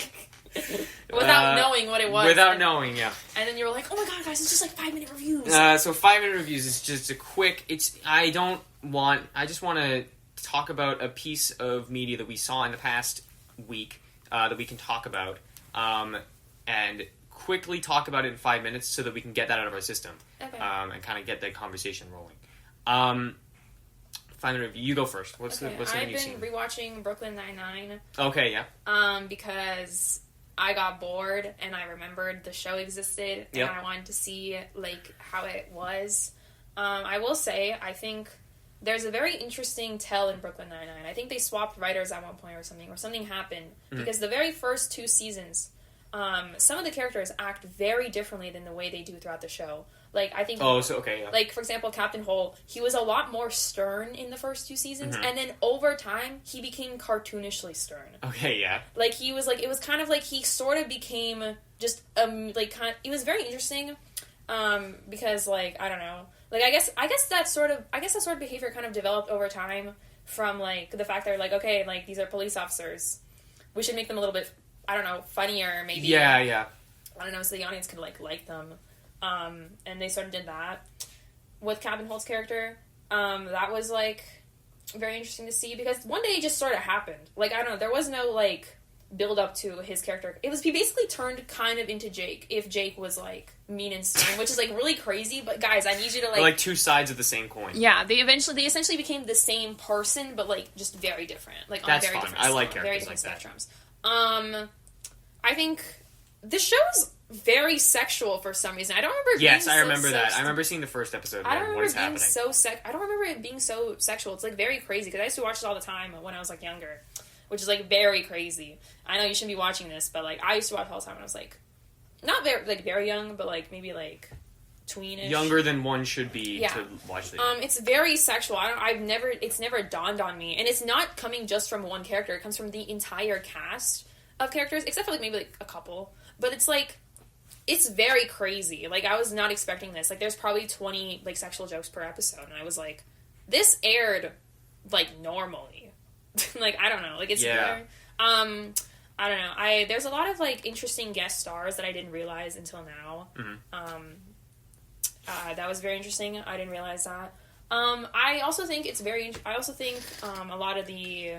Without knowing what it was. Without knowing, yeah. And then you were like, oh my god, guys, it's just like 5-minute reviews. So 5-minute reviews is just a quick... I just want to talk about a piece of media that we saw in the past week that we can talk about, and quickly talk about it in 5 minutes so that we can get that out of our system. Okay. And kind of get the conversation rolling. 5-minute review. You go first. What's something you've seen? I've been rewatching Brooklyn Nine-Nine. Okay, yeah. Because I got bored and I remembered the show existed and I wanted to see like how it was. I will say, I think there's a very interesting tell in Brooklyn Nine-Nine. I think they swapped writers at one point or something happened. Because the very first 2 seasons, some of the characters act very differently than the way they do throughout the show. Like, I think... Oh, so, okay, yeah. Like, for example, Captain Holt, he was a lot more stern in the first 2 seasons, and then over time, he became cartoonishly stern. Okay, yeah. Like, he was, like, it was kind of like he sort of became just, it was very interesting, because, like, I don't know. Like, I guess that sort of behavior kind of developed over time from, like, the fact that, like, okay, like, these are police officers. We should make them a little bit, I don't know, funnier, maybe. Yeah, yeah. I don't know, so the audience could, like them. And they sort of did that with Captain Holt's character. That was, like, very interesting to see, because one day it just sort of happened. Like, I don't know, there was no, like, build up to his character. He basically turned kind of into Jake, if Jake was, like, mean and stern, which is, like, really crazy, but guys, I need you to, like... They're like 2 sides of the same coin. Yeah, they essentially became the same person, but, like, just very different. Like, That's on very fun. different I like very characters different like spectrums. I think the show's very sexual for some reason. I don't remember it Yes, being I remember that. I remember seeing the first episode. I don't remember what is it being happening. I don't remember it being so sexual. It's, like, very crazy, because I used to watch it all the time when I was, like, younger, which is, like, very crazy. I know you shouldn't be watching this, but, like, I used to watch it all the time when I was, like, not very, like, very young, but, like, maybe, like, tweenish. Younger than one should be to watch this. It's very sexual. It's never dawned on me, and it's not coming just from one character. It comes from the entire cast. of characters, except for, like, maybe, like, a couple. But it's, like, it's very crazy. Like, I was not expecting this. Like, there's probably 20, like, sexual jokes per episode, and I was like, this aired, like, normally. Like, I don't know. Like, it's very... I don't know. There's a lot of, like, interesting guest stars that I didn't realize until now. That was very interesting. I didn't realize that. I also think it's very... I also think a lot of the,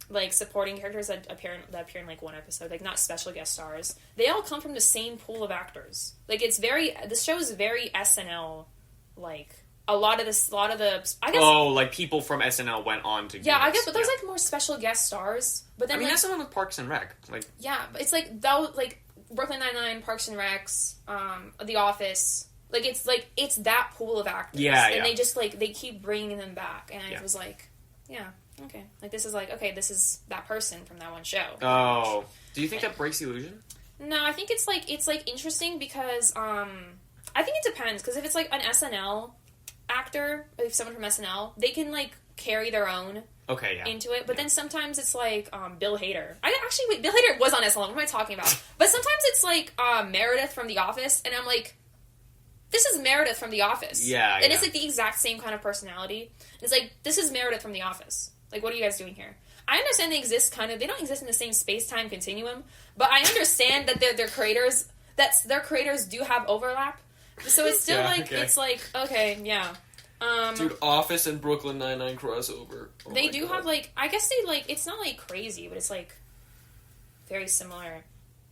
like, supporting characters that appear in, like, one episode, like, not special guest stars, they all come from the same pool of actors. Like, it's very... The show is very SNL, like... A lot of the... I guess... Oh, like, people from SNL went on to... Yeah, I guess, but there's, like, more special guest stars. But then, I mean, like, that's the one with Parks and Rec. Like... Yeah, but it's, like, like, Brooklyn Nine-Nine, Parks and Recs, The Office... Like, it's that pool of actors. Yeah, and they just, like, they keep bringing them back. And I was like, yeah, okay. Like, this is, like, okay, this is that person from that one show. Oh. Do you think that breaks the illusion? No, I think it's, like, interesting because, I think it depends. Because if it's, like, an SNL actor, if someone from SNL, they can, like, carry their own into it. But then sometimes it's, like, Bill Hader. Bill Hader was on SNL. What am I talking about? But sometimes it's, like, Meredith from The Office. And I'm like... This is Meredith from The Office. Yeah, and it's, like, the exact same kind of personality. It's like, this is Meredith from The Office. Like, what are you guys doing here? I understand they exist they don't exist in the same space-time continuum, but I understand that their creators, their creators do have overlap. So it's still, it's like, okay, yeah. Dude, Office and Brooklyn Nine-Nine crossover. Oh they do have, like, I guess they, like, it's not, like, crazy, but it's, like, very similar,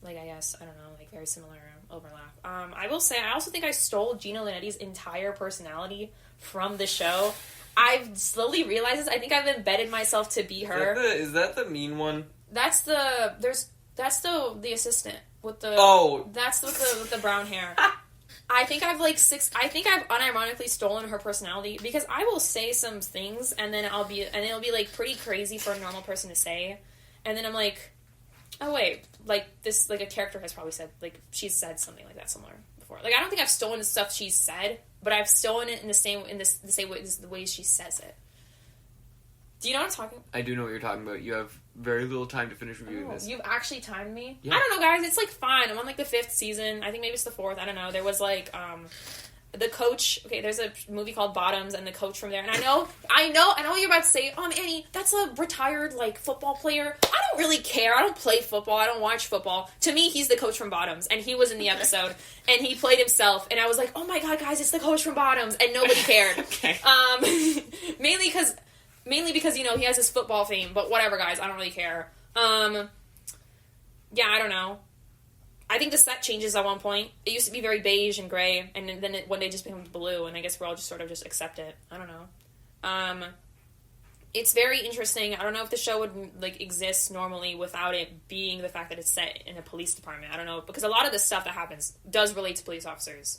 like, I guess, I don't know, like, very similar overlap. I will say, I also think I stole Gina Linetti's entire personality from the show. I've slowly realized this. I think I've embedded myself to be her. Is that the mean one? That's the assistant with the... Oh. That's with the brown hair. I think I've unironically stolen her personality because I will say some things and then it'll be like pretty crazy for a normal person to say. And then I'm like, oh wait, like this, like a character has probably said, like she's said something like that somewhere before. Like I don't think I've stolen the stuff she's said, but I've stolen it in the same way, the way she says it. Do you know what I'm talking about? I do know what you're talking about. You have very little time to finish reviewing this. You've actually timed me? Yeah. I don't know, guys. It's, like, fine. I'm on, like, the 5th season. I think maybe it's the 4th. I don't know. There was, like, the coach. Okay, there's a movie called Bottoms and the coach from there. And I know what you're about to say. Annie, that's a retired, like, football player. I don't really care. I don't play football. I don't watch football. To me, he's the coach from Bottoms. And he was in the episode. And he played himself. And I was like, oh, my God, guys, it's the coach from Bottoms. And nobody cared. Okay. Mainly because, you know, he has his football fame, but whatever, guys, I don't really care. Yeah, I don't know. I think the set changes at one point. It used to be very beige and gray, and then one day just becomes blue, and I guess we're all just sort of just accept it. I don't know. It's very interesting. I don't know if the show would, like, exist normally without it being the fact that it's set in a police department. I don't know, because a lot of the stuff that happens does relate to police officers.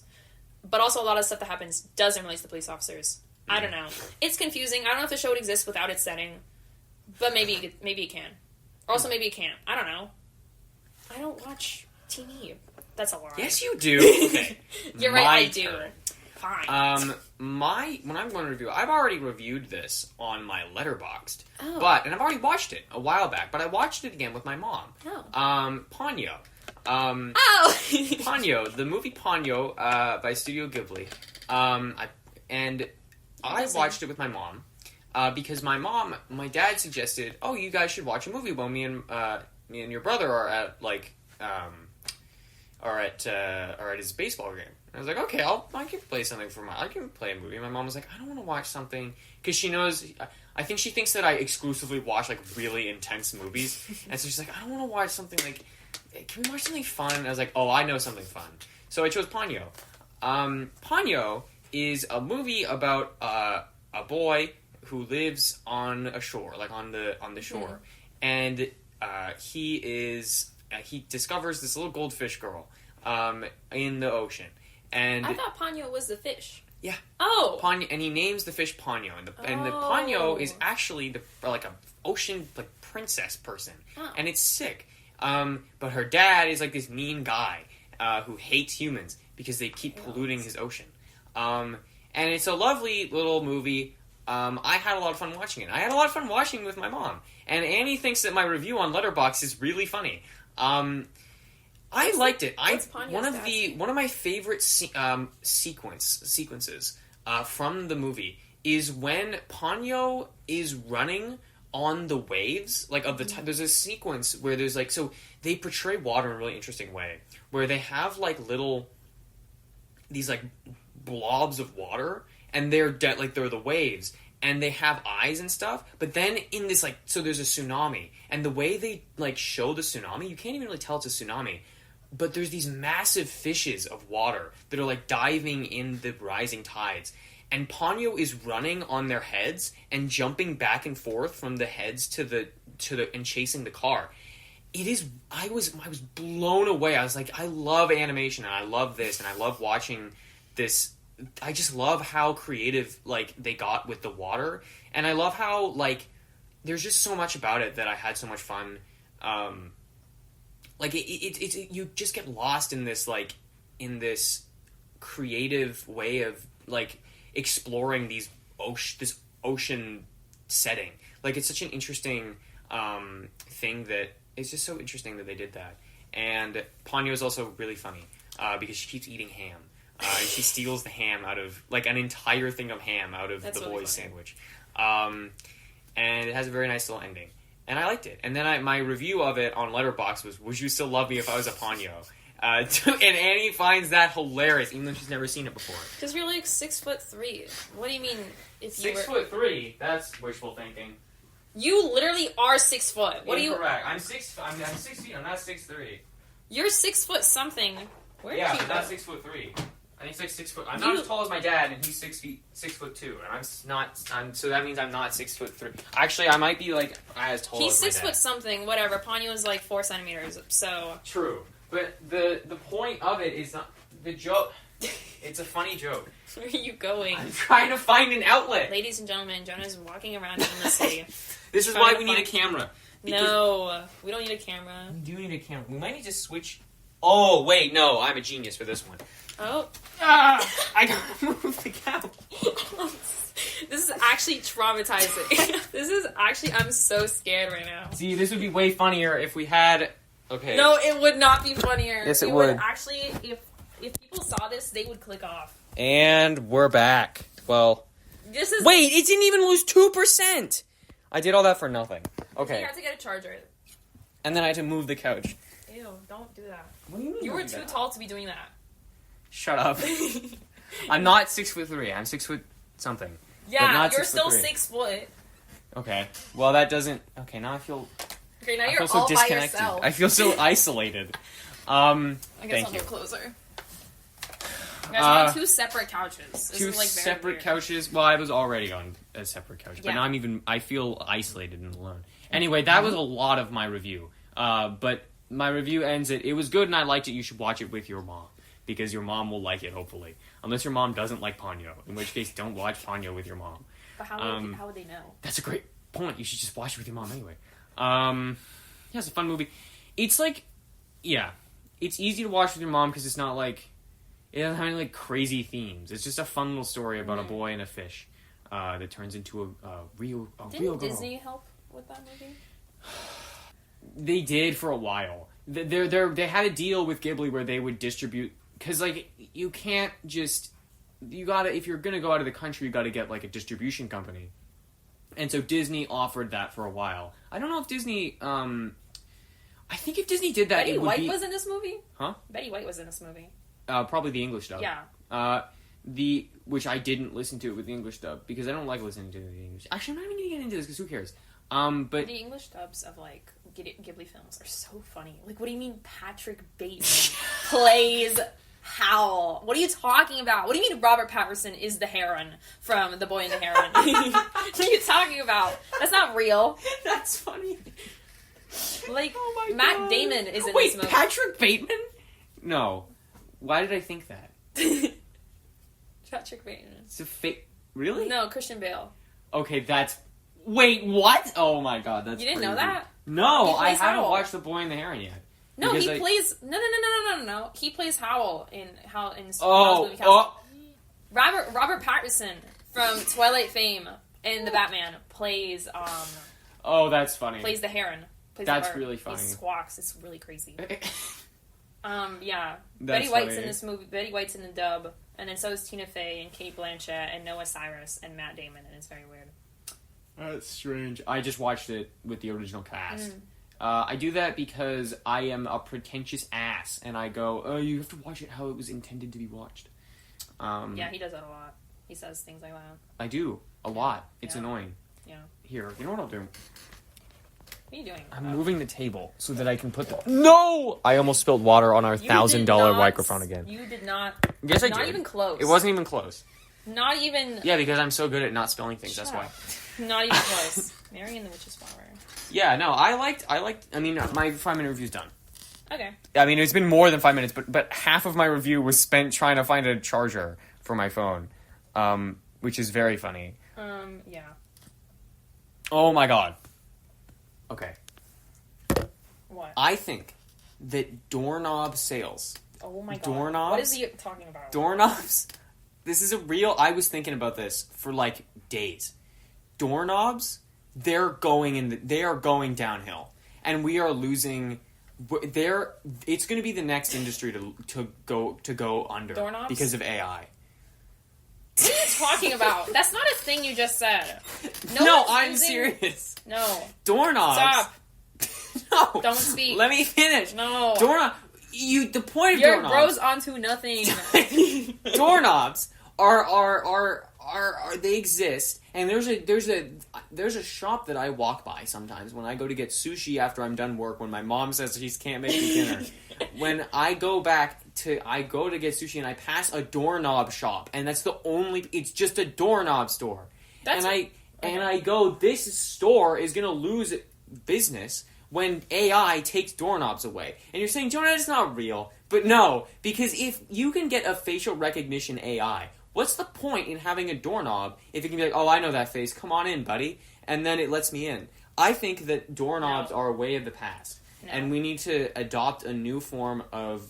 But also a lot of stuff that happens doesn't relate to police officers. I don't know. It's confusing. I don't know if the show would exist without its setting, but maybe it can. Or also maybe it can't. I don't know. I don't watch TV. That's a lie. Yes, you do. Okay. You're right, I do. Fine. When I'm going to review, I've already reviewed this on my Letterboxd. Oh. And I've already watched it a while back, but I watched it again with my mom. Oh. Ponyo. Ponyo, the movie Ponyo, by Studio Ghibli. I watched it with my mom, because my dad suggested, oh, you guys should watch a movie while me and your brother are at, like, are at his baseball game. And I was like, okay, I can play something I can play a movie. And my mom was like, I don't want to watch something, because she knows, I think she thinks that I exclusively watch, like, really intense movies, and so she's like, I don't want to watch something, like, can we watch something fun? And I was like, oh, I know something fun. So I chose Ponyo. Ponyo is a movie about a boy who lives on a shore, like on the shore, and he discovers this little goldfish girl in the ocean, and I thought Ponyo was the fish. Yeah. Oh. Ponyo, and he names the fish Ponyo, and the Ponyo is actually like a ocean, like, princess person, and it's sick. But her dad is like this mean guy who hates humans because they keep polluting his ocean. And it's a lovely little movie. I had a lot of fun watching it. I had a lot of fun watching it with my mom. And Annie thinks that my review on Letterboxd is really funny. I liked it. One of my favorite sequences from the movie is when Ponyo is running on the waves, like of the time. There's a sequence where there's like, so they portray water in a really interesting way, where they have like these like blobs of water, and they're like they're the waves, and they have eyes and stuff. But then in this like, so there's a tsunami, and the way they like show the tsunami, you can't even really tell it's a tsunami. But there's these massive fishes of water that are like diving in the rising tides. And Ponyo is running on their heads and jumping back and forth from the heads to the and chasing the car. I was blown away. I was like, I love animation and I love this and I love watching this. I just love how creative like they got with the water, and I love how like there's just so much about it that I had so much fun. Like it you just get lost in this creative way of like exploring this ocean setting. Like it's such an interesting thing that it's just so interesting that they did that. And Ponyo is also really funny because she keeps eating ham. And she steals the ham out of like an entire thing of ham out of the boys' sandwich. And it has a very nice little ending. And I liked it. And then my review of it on Letterboxd was, "Would you still love me if I was a Ponyo?" And Annie finds that hilarious, even though she's never seen it before. Because you're like 6'3". What do you mean if you 6'3"? That's wishful thinking. You literally are 6 foot. What Incorrect. I'm 6 feet. I'm not 6'3". You're 6 foot something. Where did you I'm go? not 6'3". I think he's like 6 foot. I'm not as tall as my dad, and he's 6'2", and I'm not. So that means I'm not 6'3". Actually, I might be like as tall. He's as my 6 dad. Foot something. Whatever. Ponyo is like 4 centimeters. So true, but the point of it is not the joke. It's a funny joke. Where are you going? I'm trying to find an outlet. Ladies and gentlemen, Jonah's walking around in the city. This is why we need a camera. No, we don't need a camera. We do need a camera. We might need to switch. Oh wait, no, I'm a genius for this one. Oh. I gotta move the couch. This is actually traumatizing. This is actually, I'm so scared right now. See, this would be way funnier if we had... Okay. No, it would not be funnier. Yes, it would. Actually, if people saw this, they would click off. And we're back. Well... This is... Wait, it didn't even lose 2%! I did all that for nothing. Okay. You have to get a charger. And then I had to move the couch. Ew, don't do that. What do you mean? You were too tall to be doing that. Shut up. I'm not 6'3". I'm 6 foot something. Yeah, you're still 6 foot. Okay. Well, that doesn't... Okay, now I feel... Okay, now I you're feel so all disconnected. by yourself. I feel so isolated. I guess thank I'll you. move closer. You guys are on 2 separate couches. This Two is, like, very separate weird. couches. Well, I was already on a separate couch, but Yeah. now I feel isolated and alone. Anyway, that was a lot of my review. But my review ends at, it was good and I liked it. You should watch it with your mom. Because your mom will like it, hopefully. Unless your mom doesn't like Ponyo. In which case, don't watch Ponyo with your mom. But how would they know? That's a great point. You should just watch it with your mom anyway. Yeah, it's a fun movie. It's like... Yeah. It's easy to watch with your mom because it's not like... It doesn't have any like crazy themes. It's just a fun little story about a boy and a fish that turns into a real girl. Didn't Disney help with that movie? They did for a while. They had a deal with Ghibli where they would distribute... Because, like, you can't just... You gotta... If you're gonna go out of the country, you gotta get, like, a distribution company. And so Disney offered that for a while. I don't know if Disney... I think if Disney did that, Betty it would White be... was in this movie? Huh? Betty White was in this movie. Probably the English dub. Yeah. Which I didn't listen to it with the English dub, because I don't like listening to the English... Actually, I'm not even gonna get into this, because who cares? But... The English dubs of, like, Ghibli films are so funny. Like, what do you mean Patrick Bateman plays... Howl. What are you talking about? What do you mean Robert Pattinson is the heron from The Boy and the Heron? What are you talking about? That's not real. That's funny. Like, Oh my Matt God. Damon is in Wait, this movie. Patrick Bateman? No. Why did I think that? Patrick Bateman. It's a fake... Really? No, Christian Bale. Okay, that's... Wait, what? Oh my God, that's You didn't know crazy. that? No, He I plays haven't Howl. watched The Boy and the Heron yet. No, Because he plays... No. He plays Howl in Howl's Moving Castle. Oh, Robert Pattinson from Twilight fame in the Batman plays Oh, that's funny. plays the heron. That's really funny. He squawks. It's really crazy. Yeah. That's Betty White's funny. in this movie. Betty White's in the dub, and then so is Tina Fey and Kate Blanchett and Noah Cyrus and Matt Damon, and it's very weird. That's strange. I just watched it with the original cast. I do that because I am a pretentious ass, and I go, "Oh, you have to watch it how it was intended to be watched." Yeah, he does that a lot. He says things like that. I do a lot. It's Yeah. annoying. Yeah. Here, you know what I'll do? What are you doing? I'm moving the table so that I can put the... No! I almost spilled water on our You did $1,000 not- microphone again. You did not. Yes, I did. Not even close. It wasn't even close. Not even. Yeah, because I'm so good at not spilling things, that's Shut why. up. Not even close. Mary and the Witch's Flower. Yeah, no, I liked, I mean, my 5-minute review's done. Okay. I mean, it's been more than 5 minutes, but half of my review was spent trying to find a charger for my phone, which is very funny. Yeah. Oh my god. Okay. What? I think that doorknob sales, Oh my god. Doorknobs? What is he talking about? doorknobs, this is a real, I was thinking about this for like days. Doorknobs, they are going downhill. And we are losing, it's going to be the next industry to go under. Doorknobs? Because of AI. What are you talking about? That's not a thing you just said. No, one's I'm using- serious. No. Doorknobs. Stop. No. Don't speak. Let me finish. No. The point of Your doorknobs. grows onto nothing. Doorknobs are they exist, and there's a shop that I walk by sometimes when I go to get sushi after I'm done work, when my mom says she can't make me dinner. When I go to get sushi and I pass a doorknob shop, and that's it's just a doorknob store. And I go, this store is gonna lose business when AI takes doorknobs away. And you're saying, Jonah, that's not real. But no, because if you can get a facial recognition AI, what's the point in having a doorknob if it can be like, oh, I know that face, come on in, buddy, and then it lets me in? I think that doorknobs are a way of the past, and we need to adopt a new form of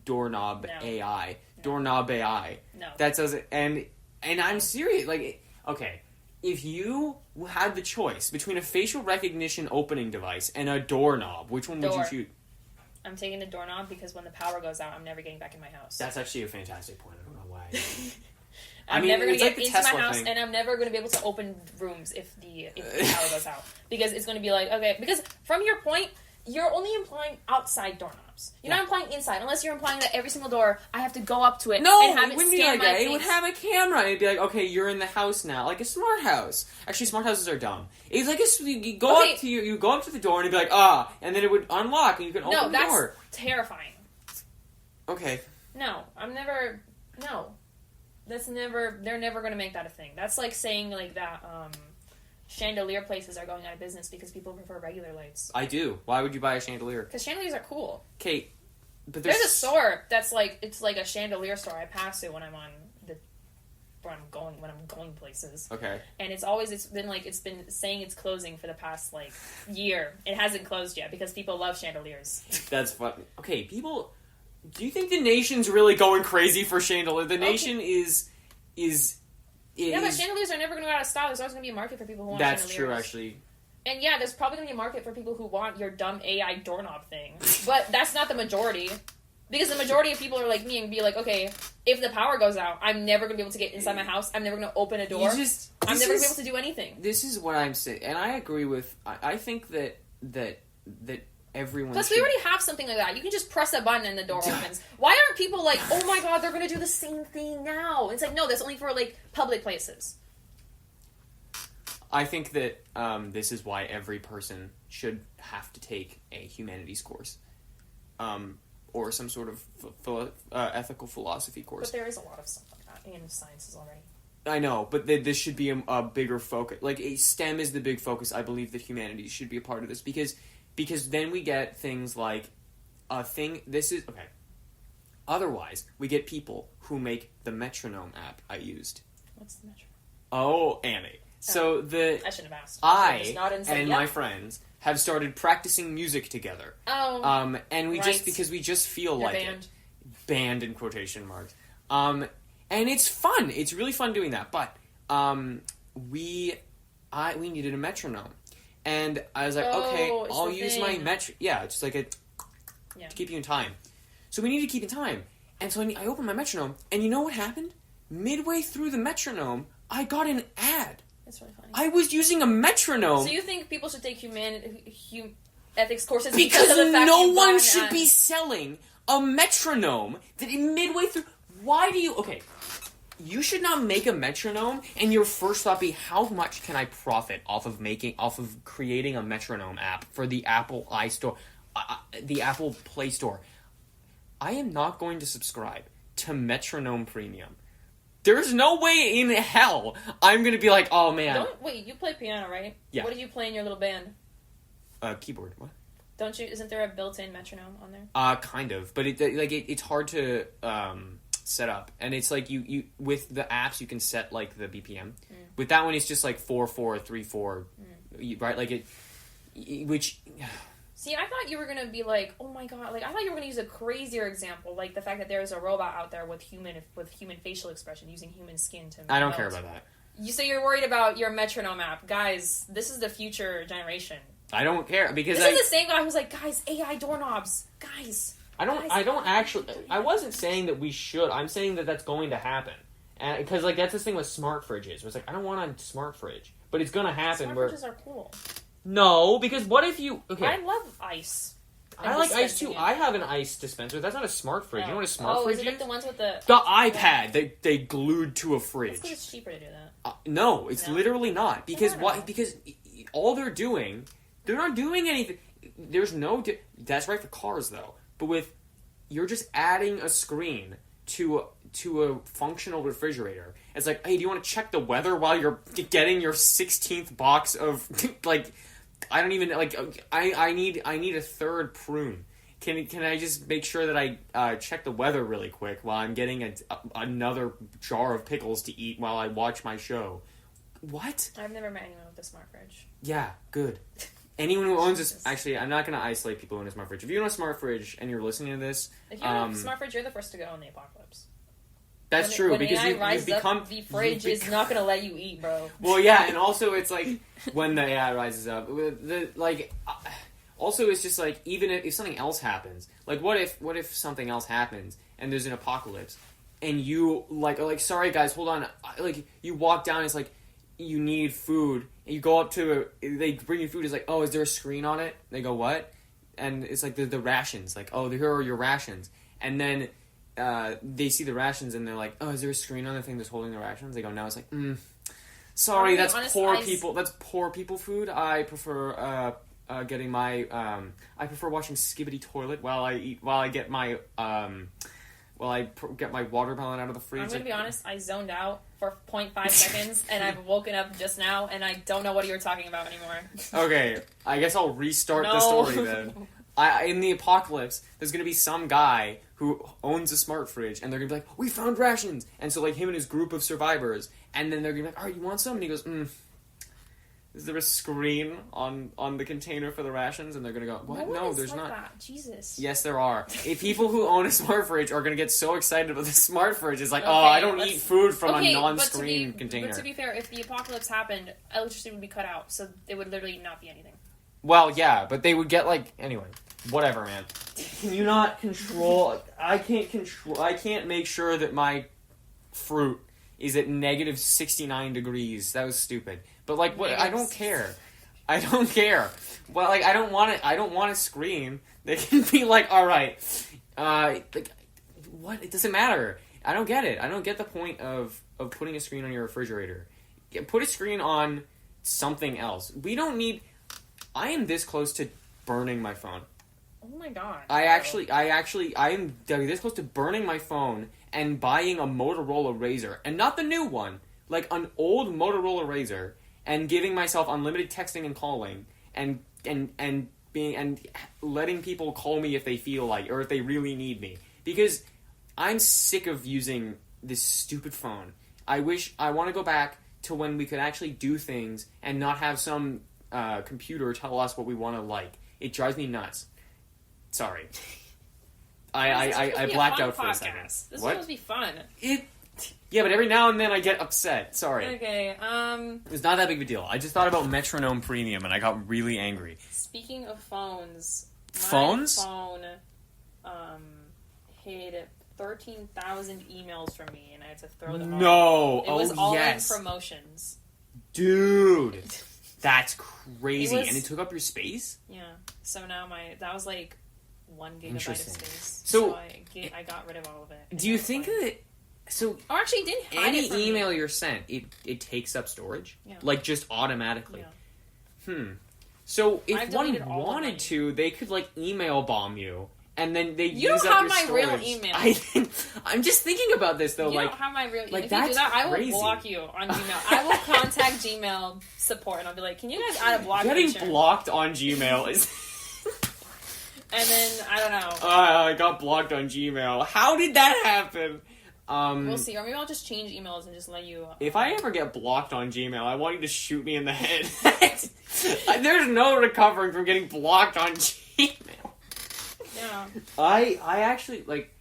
doorknob AI. Doorknob AI. No. That doesn't, and I'm serious, like, okay, if you had the choice between a facial recognition opening device and a doorknob, which one would you choose? I'm taking the doorknob because when the power goes out, I'm never getting back in my house. That's actually a fantastic point. I don't know why. I'm never going to get like into my house, thing. and I'm never going to be able to open rooms if the power goes out. Because it's going to be like, okay, because from your point, you're only implying outside doorknobs. You're not implying inside, unless you're implying that every single door, I have to go up to it and have it wouldn't be scan like my that. face. It would have a camera. It'd be like, okay, you're in the house now, like a smart house. Actually, smart houses are dumb. It's like you go up to the door and it'd be like, and then it would unlock and you can open the door. No, that's terrifying. Okay. No, they're never going to make that a thing. That's like saying like that chandelier places are going out of business because people prefer regular lights. I do. Why would you buy a chandelier? Because chandeliers are cool. Kate, but There's a store that's like, it's like a chandelier store I pass to when I'm going places. Okay. And it's been saying it's closing for the past like year. It hasn't closed yet because people love chandeliers. That's fun. Okay, people, do you think the nation's really going crazy for chandelier? The nation is yeah, but chandeliers are never going to go out of style. There's always going to be a market for people who want chandeliers. That's true, actually. And yeah, there's probably going to be a market for people who want your dumb AI doorknob thing. But that's not the majority. Because the majority of people are like me and be like, okay, if the power goes out, I'm never going to be able to get inside my house. I'm never going to open a door. I'm never going to be able to do anything. This is what I'm saying. And I agree with... I think that everyone Plus, we already have something like that. You can just press a button and the door opens. Why aren't people like, oh my god, they're going to do the same thing now? It's like, no, that's only for like public places. I think that this is why every person should have to take a humanities course. Or some sort of ethical philosophy course. But there is a lot of stuff like that in sciences already. I know, but this should be a bigger focus. Like, STEM is the big focus. I believe that humanities should be a part of this because then we get things like Otherwise, we get people who make the metronome app I used. What's the metronome? Oh, Annie. So I shouldn't have asked. My friends have started practicing music together. Oh. And we just feel like it. Band in quotation marks. And it's fun. It's really fun doing that. But we we needed a metronome. And I was like, Oh, okay, it's I'll the use thing. my yeah, it's just like to keep you in time. So we need to keep in time. And so I opened my metronome, and you know what happened? Midway through the metronome, I got an ad. That's really funny. I was using a metronome. So you think people should take ethics courses because of the fact no you got one an should ad? be selling a metronome that midway through. Why do you? Okay, you should not make a metronome, and your first thought be, how much can I profit off of creating a metronome app for the Apple iStore, the Apple Play Store? I am not going to subscribe to Metronome Premium. There's no way in hell I'm going to be like, oh man. Wait, you play piano, right? Yeah. What do you play in your little band? Keyboard. What? Don't you? Isn't there a built-in metronome on there? Kind of, but it's hard to set up, and it's like you with the apps you can set like the BPM. With that one, it's just like 4/4 3/4, right? Like which. See, I thought you were gonna be like, oh my god, like I thought you were gonna use a crazier example, like the fact that there is a robot out there with human facial expression using human skin to. I don't care about that. You say you're worried about your metronome app, guys. This is the future generation. I don't care because this is the same guy who's like, guys, AI doorknobs, guys. I don't actually. I wasn't saying that we should. I'm saying that that's going to happen, and because like that's the thing with smart fridges. It's like I don't want a smart fridge, but it's gonna happen. Smart fridges are cool. No, because what if you? Okay, I love ice. I like ice too. I have an ice dispenser. That's not a smart fridge. You know what a smart fridge is? Is it like the ones with the iPad they glued to a fridge? That's because it's cheaper to do that. No, it's literally not. Because why? Because all they're not doing anything. There's no. That's right for cars though. But you're just adding a screen to a functional refrigerator. It's like, hey, do you want to check the weather while you're getting your 16th box of like? I don't even like. I need a third prune. Can I just make sure that I check the weather really quick while I'm getting another jar of pickles to eat while I watch my show? What? I've never met anyone with a smart fridge. Yeah, good. Anyone who owns this, actually, I'm not going to isolate people who own a smart fridge. If you own a smart fridge and you're listening to this, if you own a smart fridge, you're the first to go in the apocalypse. That's true, because you've become... Up, the fridge is not going to let you eat, bro. Well, yeah, and also it's like, when the AI rises up, also it's just like, even if something else happens, like what if something else happens, and there's an apocalypse, and you, like sorry guys, hold on, like, you walk down, it's like, you need food, and you go up to they bring you food, it's like, oh, is there a screen on it? They go, what? And it's like the rations, like, oh, here are your rations, and then they see the rations and they're like, oh, is there a screen on the thing that's holding the rations? They go, no. It's like, sorry, that's poor people. That's poor people food. I prefer getting my I prefer watching Skibbity Toilet while I get my get my watermelon out of the fridge. I'm gonna be honest, I zoned out for 0.5 seconds and I've woken up just now and I don't know what you were talking about anymore. Okay, I guess I'll restart the story then. In the apocalypse, there's going to be some guy who owns a smart fridge, and they're going to be like, we found rations! And so, like, him and his group of survivors, and then they're going to be like, alright, you want some? And he goes, is there a screen on the container for the rations? And they're going to go, what? No, there's not. That. Jesus. Yes, there are. If people who own a smart fridge are going to get so excited about the smart fridge, it's like, I don't eat food from a non-screen container. But to be fair, if the apocalypse happened, electricity would be cut out, so there would literally not be anything. Well, yeah, but they would get, like... Anyway, whatever, man. Can you not control... I can't make sure that my fruit is at negative 69 degrees. That was stupid. But, like, what? I don't care. I don't care. Well, like, I don't want a screen. They can be like, alright, like, what? It doesn't matter. I don't get it. I don't get the point of putting a screen on your refrigerator. Put a screen on something else. We don't need... I am this close to burning my phone. Oh my god. I am this close to burning my phone and buying a Motorola Razr. And not the new one. Like an old Motorola Razr. And giving myself unlimited texting and calling. And letting people call me if they feel like, or if they really need me. Because I'm sick of using this stupid phone. I want to go back to when we could actually do things and not have some... computer tell us what we want to like. It drives me nuts. Sorry. I blacked out for a second. This is supposed to be fun. Yeah, but every now and then I get upset. Sorry. Okay, It's not that big of a deal. I just thought about Metronome Premium and I got really angry. speaking of phones... Phones? My phone, hid 13,000 emails from me, and I had to throw them all. No! It was all yes. in promotions. Dude! That's crazy. was- And it took up your space? Yeah. So now that was like 1 gigabyte of Interesting. space. So, I got rid of all of it. Do you think that... So, Oh, actually, it didn't hide it from any email me. you're sent, it takes up storage? Yeah. Like, just automatically? Yeah. So, I've if one deleted all of mine. wanted to, they could, like, email bomb you. And then they You use don't up have your my storage. real email. I'm just thinking about this, though. You like, don't have my real email. like, If you do that's that, I will crazy. block you on Gmail. I will contact Gmail support, and I'll be like, can you guys add a block getting feature? blocked on Gmail is... And then, I don't know. I got blocked on Gmail. How did that happen? We'll see. Or maybe I'll just change emails and just let you... If I ever get blocked on Gmail, I want you to shoot me in the head. There's no recovering from getting blocked on Gmail. Yeah. I actually, like,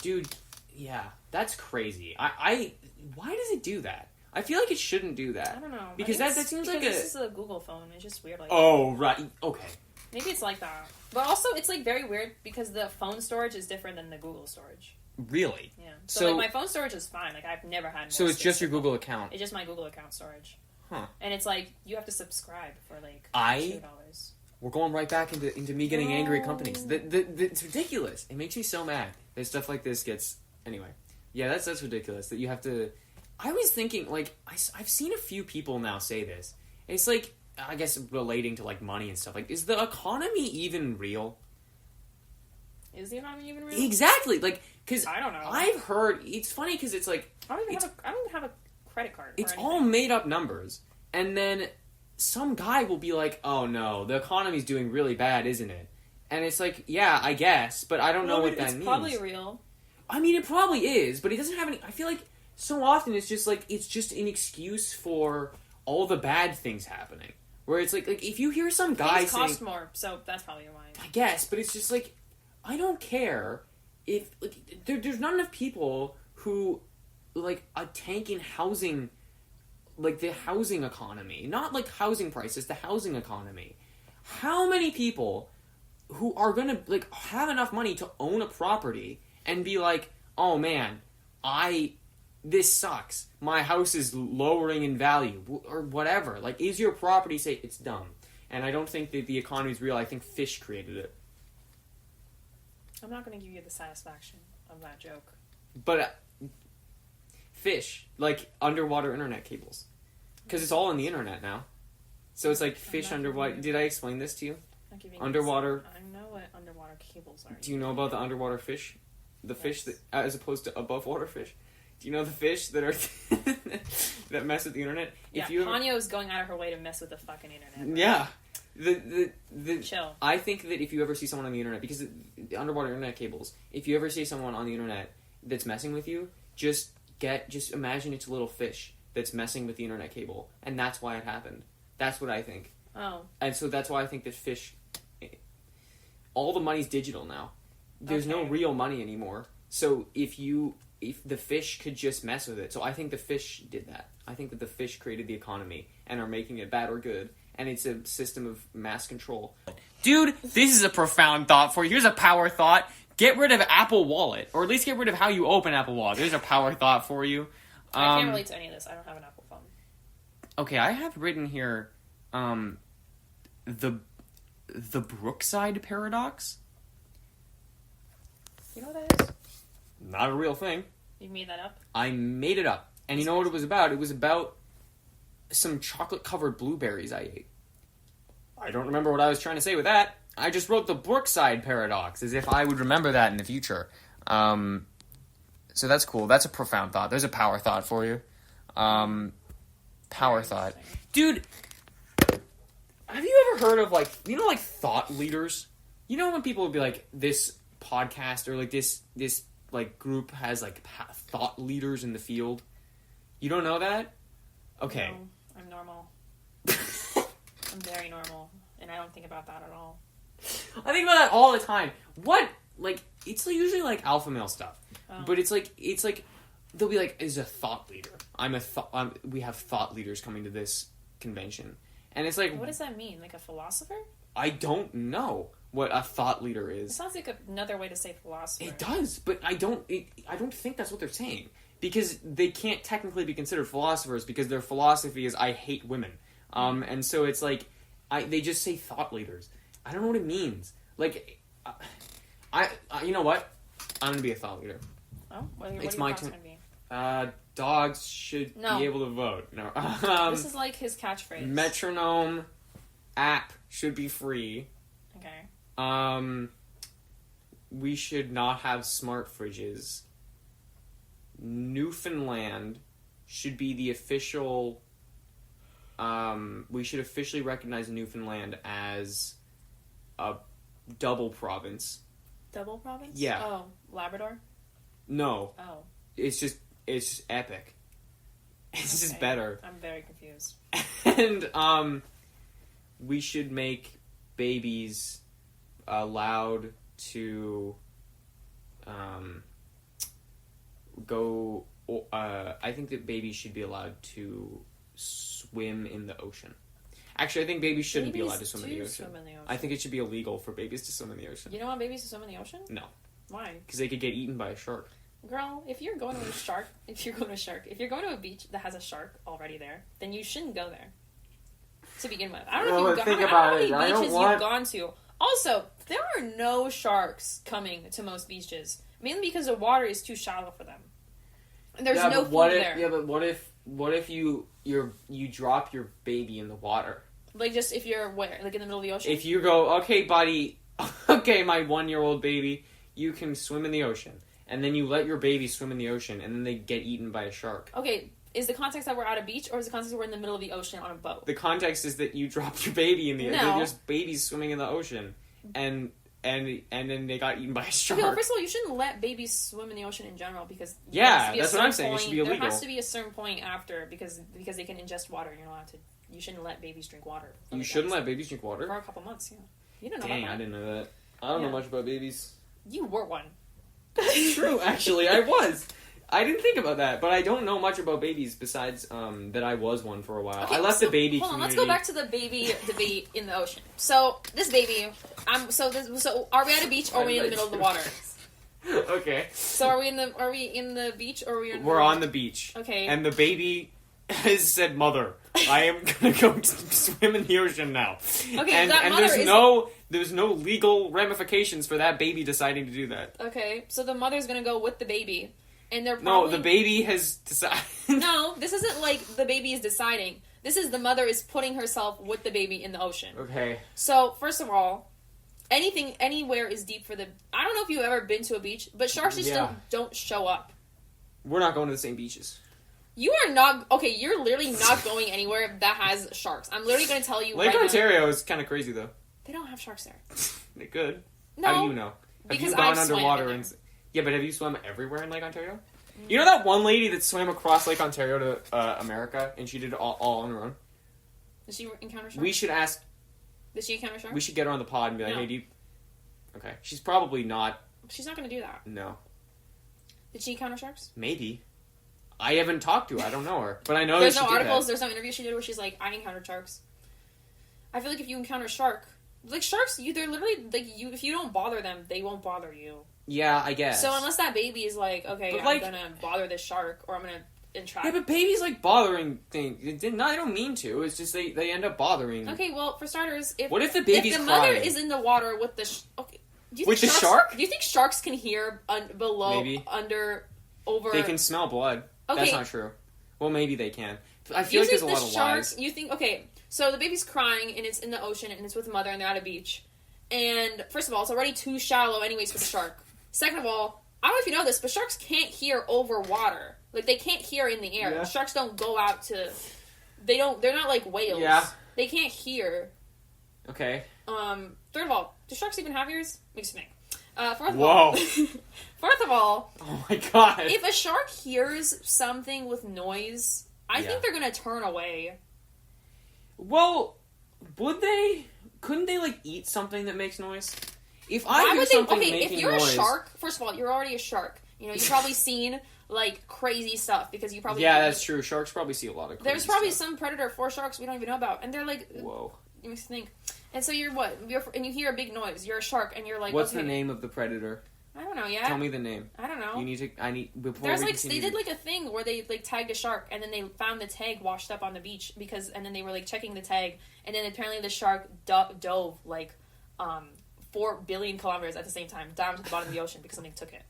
dude, yeah, that's crazy. Why does it do that? I feel like it shouldn't do that. I don't know. Because I that think seems because like a... this is a Google phone. It's just weird like Oh, right. Okay. Maybe it's like that. But also, it's, like, very weird because the phone storage is different than the Google storage. Really? Yeah. So- like, my phone storage is fine. Like, I've never had more So it's space just your than Google that. account. It's just my Google account storage. Huh. And it's like, you have to subscribe for, like, I- $2. We're going right back into me getting angry at companies. It's ridiculous. It makes me so mad that stuff like this gets... Anyway. Yeah, that's ridiculous. That you have to... I was thinking, like, I've seen a few people now say this. It's like, I guess relating to, like, money and stuff. Like, is the economy even real? Is the economy even real? Exactly. Like, because I don't know. I've heard... It's funny because it's like... I don't even have a credit card. It's or all anything. made up numbers. And then some guy will be like, oh no, the economy's doing really bad, isn't it? And it's like, yeah, I guess, but I don't know what that means. It's probably real. I mean, it probably is, but it doesn't have any... I feel like so often it's just like, it's just an excuse for all the bad things happening. Where it's like if you hear some guy Things saying... cost more, so that's probably why. I guess, but it's just like, I don't care if... Like, there's not enough people who, like, are tanking housing... Like, the housing economy. Not, like, housing prices, the housing economy. How many people who are gonna, like, have enough money to own a property and be like, oh, man, this sucks. My house is lowering in value, or whatever. Like, is your property safe? It's dumb. And I don't think that the economy is real. I think fish created it. I'm not going to give you the satisfaction of that joke. But fish, like underwater internet cables. Because it's all on the internet now. So it's like fish underwater. Did I explain this to you? Not giving Underwater. I know what underwater cables are. Do you know about the underwater fish? The fish that, as opposed to above water fish? Do you know the fish that are that mess with the internet? Yeah, If you ever, Ponyo is going out of her way to mess with the fucking internet. yeah. The Chill. I think that if you ever see someone on the internet, because the underwater internet cables, if you ever see someone on the internet that's messing with you, just imagine it's a little fish that's messing with the internet cable, and that's why it happened. That's what I think. Oh. And so that's why I think that fish, all the money's digital now. There's no real money anymore. So if the fish could just mess with it. So I think the fish did that. I think that the fish created the economy and are making it bad or good. And it's a system of mass control. Dude, this is a profound thought for you. Here's a power thought. Get rid of Apple Wallet. Or at least get rid of how you open Apple Wallet. There's a power thought for you. I can't relate to any of this. I don't have an Apple phone. Okay, I have written here the Brookside paradox. You know what that is? Not a real thing. You made that up? I made it up. And you know what it was about? It was about some chocolate-covered blueberries I ate. I don't remember what I was trying to say with that. I just wrote the Brookside paradox as if I would remember that in the future. So that's cool. That's a profound thought. There's a power thought for you. Power thought. Dude, have you ever heard of, like, like, thought leaders? You know when people would be like, this podcast or, like, this like, group has, like, thought leaders in the field? You don't know that? Okay. No, I'm normal. I'm very normal, and I don't think about that at all. I think about that all the time. What? Like, it's usually, like, alpha male stuff. Oh. But it's like, they'll be like, is a thought leader. We have thought leaders coming to this convention. And it's like... What does that mean? Like a philosopher? I don't know what a thought leader is. It sounds like another way to say philosopher. It does, but I don't think that's what they're saying. Because they can't technically be considered philosophers because their philosophy is, I hate women. And so it's like, they just say thought leaders. I don't know what it means. Like, you know what? I'm gonna be a thought leader. Oh, what it's are my your thoughts turn. gonna be? Dogs should be able to vote. No. This is like his catchphrase. Metronome app should be free. Okay. We should not have smart fridges. Newfoundland should be the official... we should officially recognize Newfoundland as a double province. Double province? Yeah. Oh, Labrador? No. Oh. It's just epic. It's just better. I'm very confused. And, we should make babies allowed to, go, I think that babies should be allowed to swim in the ocean. Actually, I think babies shouldn't be allowed to swim in the ocean. I think it should be illegal for babies to swim in the ocean. You don't want babies to swim in the ocean? No. Why? Because they could get eaten by a shark. Girl, if you're going to a beach that has a shark already there, then you shouldn't go there. To begin with. I don't know if you've how many beaches you've gone to. Also, there are no sharks coming to most beaches. Mainly because the water is too shallow for them. And there's no food there. Yeah, but what if you drop your baby in the water? Like, just if you're where? Like, in the middle of the ocean? If you go, okay, buddy, okay, my 1-year-old baby, you can swim in the ocean. And then you let your baby swim in the ocean, and then they get eaten by a shark. Okay, is the context that we're at a beach, or is the context that we're in the middle of the ocean on a boat? The context is that you dropped your baby in the ocean. There's babies swimming in the ocean. And then they got eaten by a shark. Okay, well, first of all, you shouldn't let babies swim in the ocean in general, because... Yeah, that's what I'm saying. It should be illegal. There has to be a certain point after, because they can ingest water, and you're not allowed to... You shouldn't let babies drink water. You shouldn't let babies drink water? For a couple months, yeah. You didn't know Dang, about that. I didn't know that. I don't know much about babies. You were one. True, actually, I was. I didn't think about that, but I don't know much about babies besides that I was one for a while. Okay, I left the baby hold on, community. let's go back to the baby debate in the ocean. So, this baby, so are we at a beach or are we in the middle of the water? Okay. So are we in the beach or are we We're on the beach. Okay. And the baby has said, "Mother, I am gonna go swim in the ocean now." Okay, and that mother there's no legal ramifications for that baby deciding to do that. Okay, so the mother's gonna go with the baby, and they're probably... No, the baby has decided. No, this isn't like the baby is deciding. This is the mother is putting herself with the baby in the ocean. Okay. So first of all, anywhere is deep for the. I don't know if you've ever been to a beach, but sharks just don't show up. We're not going to the same beaches. You are not... Okay, you're literally not going anywhere that has sharks. I'm literally going to tell you Lake right Ontario now. is kind of crazy, though. They don't have sharks there. They could. No. How do you know? Have you gone underwater and... Yeah, but have you swum everywhere in Lake Ontario? You know that one lady that swam across Lake Ontario to America, and she did it all on her own? Did she encounter sharks? We should ask... Did she encounter sharks? We should get her on the pod and be like, No. hey, do you... Okay. She's probably not... She's not going to do that. No. Did she encounter sharks? Maybe. I haven't talked to her. I don't know her. But I know there's that she no articles, did that. there's no interview she did where she's like, I encountered sharks. I feel like if you encounter a shark... Like, sharks, they're literally... Like, if you don't bother them, they won't bother you. Yeah, I guess. So unless that baby is like, okay, but I'm like, gonna bother this shark, or I'm gonna entrap... Yeah, but babies like bothering things. They don't mean to. It's just they end up bothering. Okay, well, for starters, what if the baby's if the crying? mother is in the water with the... Okay, do you with think the shark? Do you think sharks can hear below, Maybe. under, over... They can smell blood. Okay. That's not true. Well, maybe they can. I feel like there's a lot of lies. You think... Okay, so the baby's crying, and it's in the ocean, and it's with the mother, and they're at a beach. And, first of all, it's already too shallow anyways for the shark. Second of all, I don't know if you know this, but sharks can't hear over water. Like, they can't hear in the air. Yeah. Sharks don't go out to... They're not like whales. Yeah. They can't hear. Okay. Third of all, do sharks even have ears? Makes me think. Fourth of all... Oh my god. If a shark hears something with noise, I think they're gonna turn away. Well, would they... Couldn't they, like, eat something that makes noise? If I hear something making noise... if you're a shark, first of all, you're already a shark. You know, you've probably seen like crazy stuff because you probably that's true. Sharks probably see a lot of crazy there's probably stuff. some predator for sharks we don't even know about, and they're like, whoa. You must think. And so you're what? And you hear a big noise. You're a shark, and you're like, what's okay. the name of the predator? I don't know yet. Tell me the name. I don't know. You need to. I need. Before There's we like continue they did like a thing where they like tagged a shark, and then they found the tag washed up on the beach and then they were like checking the tag, and then apparently the shark dove like 4 billion kilometers at the same time down to the bottom of the ocean because something took it.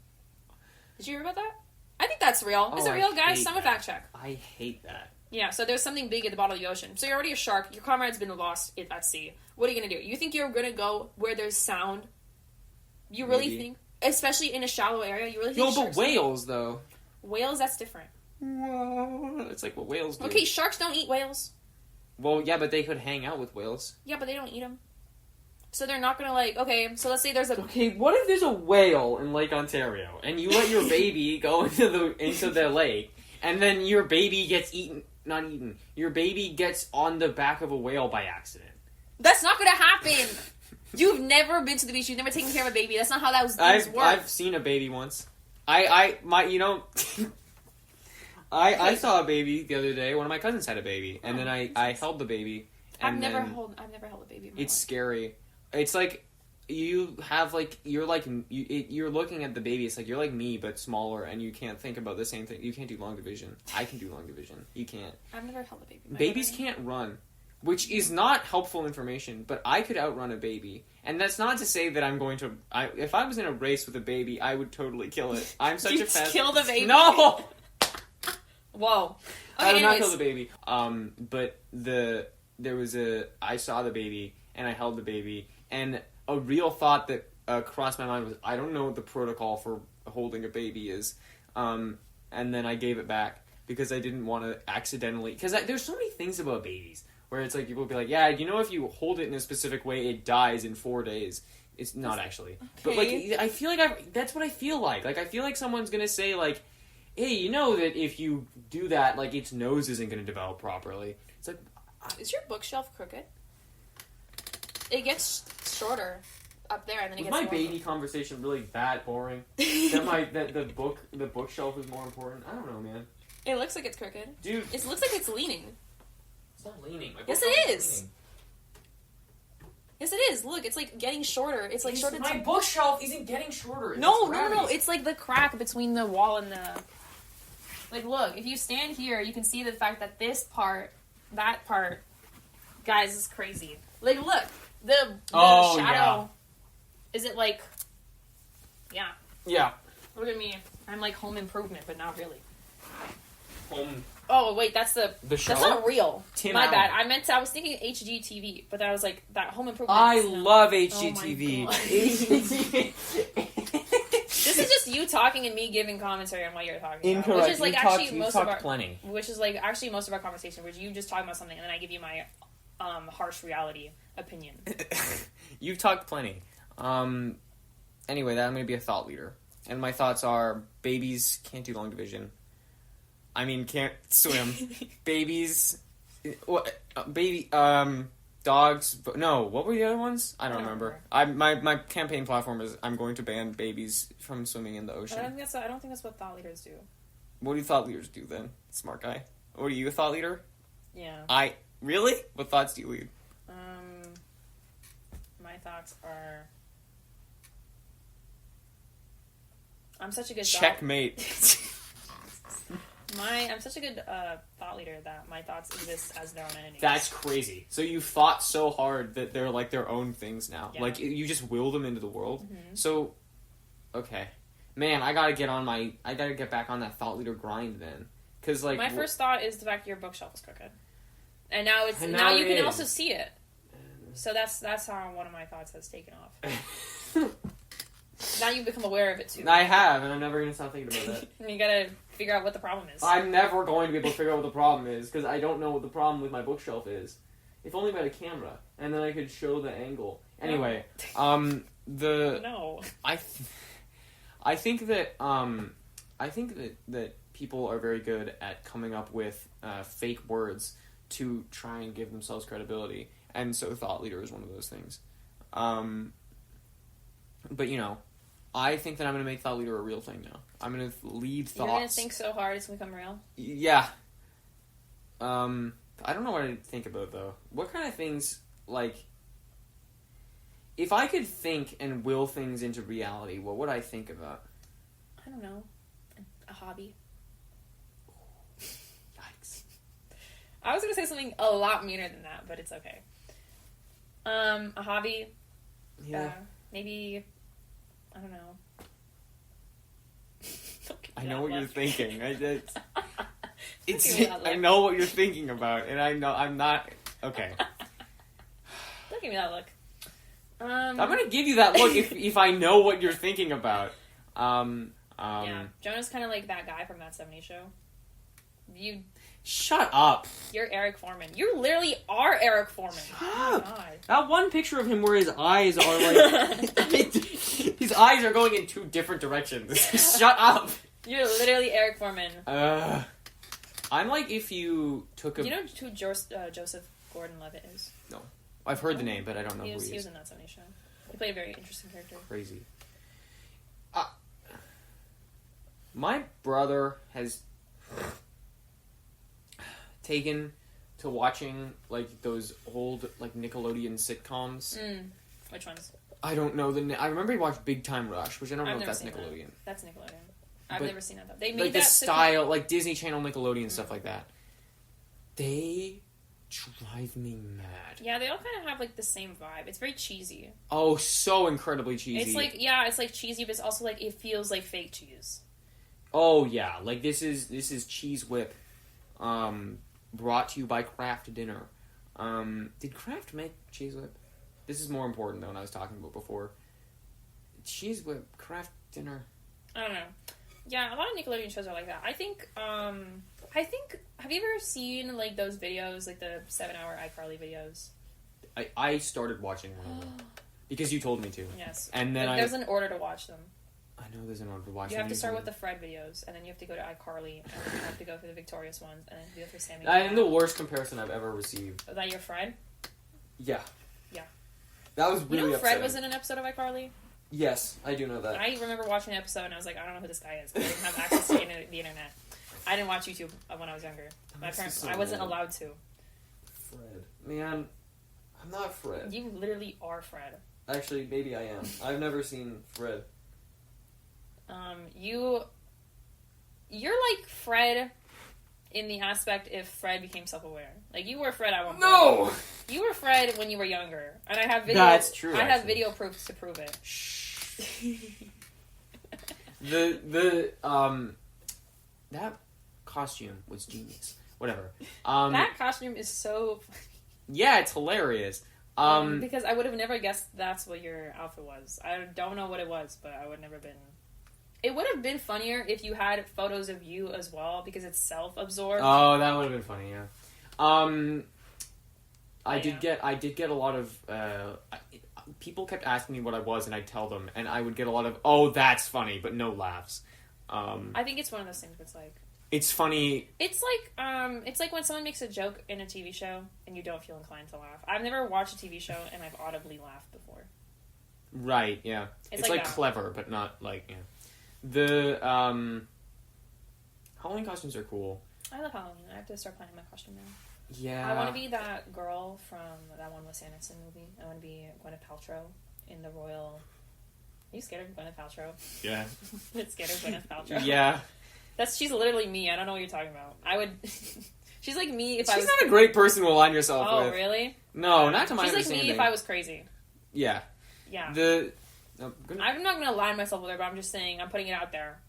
Did you hear about that? I think that's real. Is it real, guys? Someone fact check. I hate that. Yeah, so there's something big at the bottom of the ocean. So you're already a shark. Your comrade's been lost at sea. What are you going to do? You think you're going to go where there's sound? You really think? Especially in a shallow area, you really think but whales, though. Whales, that's different. It's like what whales do. Okay, sharks don't eat whales. Well, yeah, but they could hang out with whales. Yeah, but they don't eat them. So they're not going to like, okay, so let's say there's a... Okay, what if there's a whale in Lake Ontario, and you let your baby go into the lake, and then your baby gets not eaten, your baby gets on the back of a whale by accident? That's not going to happen! You've never been to the beach, you've never taken care of a baby, that's not how that works. I've seen a baby once. I saw a baby the other day, one of my cousins had a baby, and then I held the baby. And I've never held a baby in my It's life. scary. It's like you have you're looking at the baby. It's like you're like me but smaller, and you can't think about the same thing. You can't do long division. I can do long division. You can't. I've never held a baby. Babies can't run, which is not helpful information. But I could outrun a baby, and that's not to say that I'm going to. If I was in a race with a baby, I would totally kill it. I'm such a fast. Kill the baby. No. Whoa. Okay, I would not anyways. kill the baby. But I saw the baby and I held the baby, and a real thought that crossed my mind was, I don't know what the protocol for holding a baby is, and then I gave it back because I didn't want to accidentally, because there's so many things about babies where it's like people will be like, yeah, you know, if you hold it in a specific way, it dies in 4 days. It's not actually, but like I feel like that's what I feel like. Like I feel like someone's gonna say like, hey, you know that if you do that, like its nose isn't gonna develop properly. It's like, is your bookshelf crooked? It gets shorter up there, and then it gets my more. baby conversation really that boring? that the bookshelf is more important. I don't know, man. It looks like it's crooked, dude. It looks like it's leaning. It's not leaning. Yes, it is. Yes, it is. Look, it's like getting shorter. It's like shorter. My bookshelf isn't getting shorter. No. It's like the crack between the wall and the. Like, look. If you stand here, you can see the fact that that part, guys, is crazy. Like, look. The shadow. Yeah. Is it like? Yeah. Yeah. Look at me. I'm like Home Improvement, but not really. Home. Oh wait, that's show. That's not real. Tim My Allen. bad. I was thinking HGTV, but I was like that Home Improvement. I love HGTV. Oh this is just you talking and me giving commentary on what you're talking about. Incorrect. Which is like plenty. Which is like actually most of our conversation, where you just talk about something and then I give you my harsh reality opinion. You've talked plenty. Anyway, I'm going to be a thought leader. And my thoughts are, babies can't do long division. I mean, can't swim. Babies... dogs... No, what were the other ones? I don't remember. My campaign platform is, I'm going to ban babies from swimming in the ocean. I don't think that's what thought leaders do. What do thought leaders do, then? Smart guy. What are you, a thought leader? Yeah. Really? What thoughts do you lead? My thoughts are... I'm such a good Checkmate. I'm such a good thought leader that my thoughts exist as their own entities. That's crazy. So you thought so hard that they're like their own things now. Yeah. Like you just will them into the world. Mm-hmm. So, okay, man, I gotta get back on that thought leader grind then. Cause like my first thought is the fact your bookshelf is crooked, and now now you can also see it. So that's how one of my thoughts has taken off. Now you've become aware of it too. I have, and I'm never gonna stop thinking about that. And you gotta figure out what the problem is. I'm never going to be able to figure out what the problem is because I don't know what the problem with my bookshelf is. If only by the camera, and then I could show the angle. Anyway, No. I think that people are very good at coming up with fake words to try and give themselves credibility, and so thought leader is one of those things. But you know, I think that I'm gonna make thought leader a real thing now. I'm gonna lead thoughts. You're gonna think so hard it's gonna become real? Yeah. I don't know what I'd think about, though. What kind of things, like... If I could think and will things into reality, what would I think about? I don't know. A hobby. Yikes. I was gonna say something a lot meaner than that, but it's okay. A hobby. Yeah. Maybe... I don't know. I know what you're thinking. I I know what you're thinking about, and I know I'm not... Okay. Don't give me that look. I'm gonna give you that look if I know what you're thinking about. Yeah. Jonah's kind of like that guy from that 70s show. Shut up. You're Eric Foreman. You literally are Eric Foreman. Shut oh up. my God. That one picture of him where his eyes are like... his eyes are going in two different directions. Shut up. You're literally Eric Foreman. I'm like if you took a... You know who Joseph Gordon-Levitt is? No. I've heard the name, but I don't know who he is. He was in that 70s show. He played a very interesting character. Crazy. My brother has taken to watching like those old like Nickelodeon sitcoms. Which ones? I don't know I remember he watched Big Time Rush, which I don't know if that's seen Nickelodeon. That's Nickelodeon. I've never seen that though. They made like that the style, like Disney Channel, Nickelodeon stuff like that. They drive me mad. Yeah, they all kind of have like the same vibe. It's very cheesy. Oh, so incredibly cheesy. It's like it's like cheesy, but it's also like it feels like fake cheese. Oh yeah, like this is Cheese Whip, brought to you by Kraft Dinner. Did Kraft make Cheese Whip? This is more important than what I was talking about before. Cheese Whip, Kraft Dinner. I don't know. Yeah, a lot of Nickelodeon shows are like that. I think, have you ever seen, like, those videos, like, the 7-hour iCarly videos? I started watching one of them. Because you told me to. Yes. And then there's an order to watch them. I know there's an order to watch them. You have to start with the Fred videos, and then you have to go to iCarly, and then you have to go for the Victorious ones, and then you go for Sammy. I am the worst comparison I've ever received. Is that your Fred? Yeah. Yeah. That was really You know upsetting. Fred was in an episode of iCarly? Yes, I do know that. I remember watching an episode and I was like, I don't know who this guy is. I didn't have access to the internet. I didn't watch YouTube when I was younger. My parents, I wasn't allowed to. Fred. Man, I'm not Fred. You literally are Fred. Actually, maybe I am. I've never seen Fred. You're like Fred in the aspect if Fred became self-aware. Like, you were Fred at one point. No! You were Fred when you were younger. And I have video. That's true, I have video proof to prove it. That costume was genius. Whatever. That costume is so... Yeah, it's hilarious. Because I would have never guessed that's what your outfit was. I don't know what it was, but I would never been... It would have been funnier if you had photos of you as well, because it's self-absorbed. Oh, that would have been funny, yeah. I did get a lot of, people kept asking me what I was, and I'd tell them, and I would get a lot of, oh, that's funny, but no laughs. I think it's one of those things where it's like... It's funny. It's like when someone makes a joke in a TV show, and you don't feel inclined to laugh. I've never watched a TV show, and I've audibly laughed before. Right, yeah. It's like clever, but not, like, yeah. The, Halloween costumes are cool. I love Halloween. I have to start planning my costume now. Yeah. I want to be that girl from that one Wes Anderson movie. I want to be Gwyneth Paltrow in the Royal... Are you scared of Gwyneth Paltrow? Yeah. Scared of Gwyneth Paltrow? Yeah. She's literally me. I don't know what you're talking about. I would... She's like me if I was... She's not a great person to align yourself with. Oh, really? No, not to my understanding. She's like me if I was crazy. Yeah. Yeah. I'm not going to align myself with her, but I'm just saying, I'm putting it out there.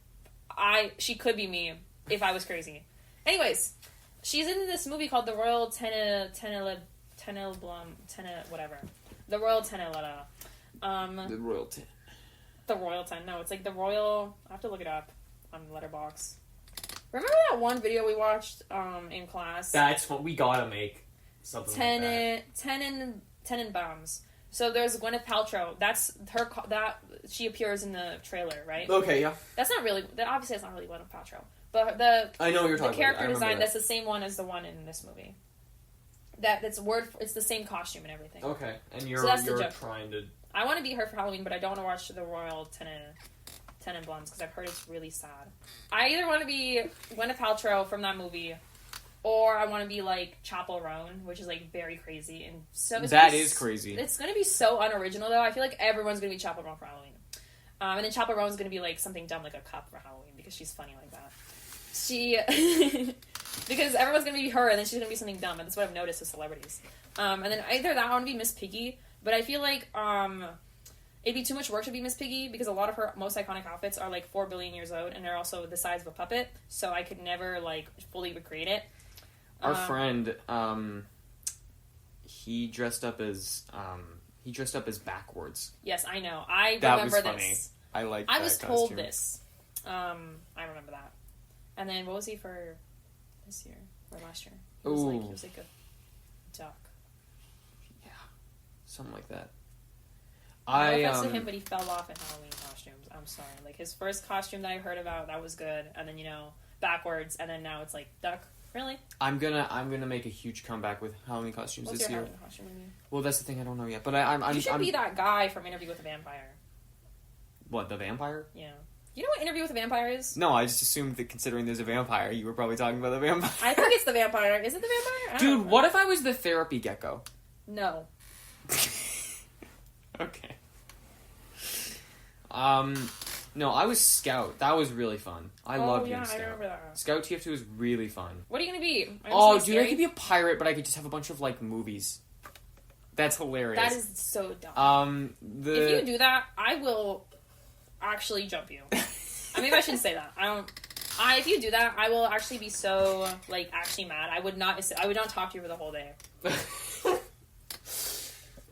She could be me if I was crazy. Anyways, she's in this movie called The Royal whatever. The Royal Teneletta. The Royal Ten. The Royal 10. No, it's like the Royal... I have to look it up on Letterboxd. Remember that one video we watched in class? That's what we gotta make. Something like that. Tenenbaums. So there's Gwyneth Paltrow. That's her. That she appears in the trailer, right? Okay, yeah. That's not really. Obviously, that's not really Gwyneth Paltrow. But I know what you're talking about. The character design. That's the same one as the one in this movie. It's the same costume and everything. Okay, and you're so you're trying to I want to be her for Halloween, but I don't want to watch the Royal Tenenbaums because I've heard it's really sad. I either want to be Gwyneth Paltrow from that movie, or I want to be like Chapel Roan, which is like very crazy and so. That is crazy. It's gonna be so unoriginal though. I feel like everyone's gonna be Chapel Roan for Halloween, and then Chapel Roan's gonna be like something dumb like a cup for Halloween because she's funny like that. Because everyone's gonna be her, and then she's gonna be something dumb, and that's what I've noticed with celebrities. And then either that, I want to be Miss Piggy, but I feel like it'd be too much work to be Miss Piggy because a lot of her most iconic outfits are like 4 billion years old, and they're also the size of a puppet, so I could never like fully recreate it. Our friend, he dressed up as backwards. Yes, I know. I that remember was funny. this. I like. I that was costume. told this. I remember that. And then what was he for this year or last year? He was like a duck. Yeah, something like that. No offense to him, but he fell off in Halloween costumes. I'm sorry. Like his first costume that I heard about, that was good, and then backwards, and then now it's like duck. Really? I'm gonna make a huge comeback with Halloween costumes What's this your year. Halloween costume? Well, that's the thing, I don't know yet. But I'm You should be that guy from Interview with a Vampire. What, the vampire? Yeah. You know what Interview with a Vampire is? No, I just assumed that considering there's a vampire, you were probably talking about the vampire. I think it's the vampire. Is it the vampire? Dude, what if I was the therapy gecko? No. Okay. No, I was Scout. That was really fun. I loved being Scout. I remember that. Scout TF2 was really fun. What are you gonna be? Oh, dude, I could be a pirate, but I could just have a bunch of, like, movies. That's hilarious. That is so dumb. If you do that, I will actually jump you. Maybe I shouldn't say that. If you do that, I will actually be so, like, actually mad. I would not talk to you for the whole day.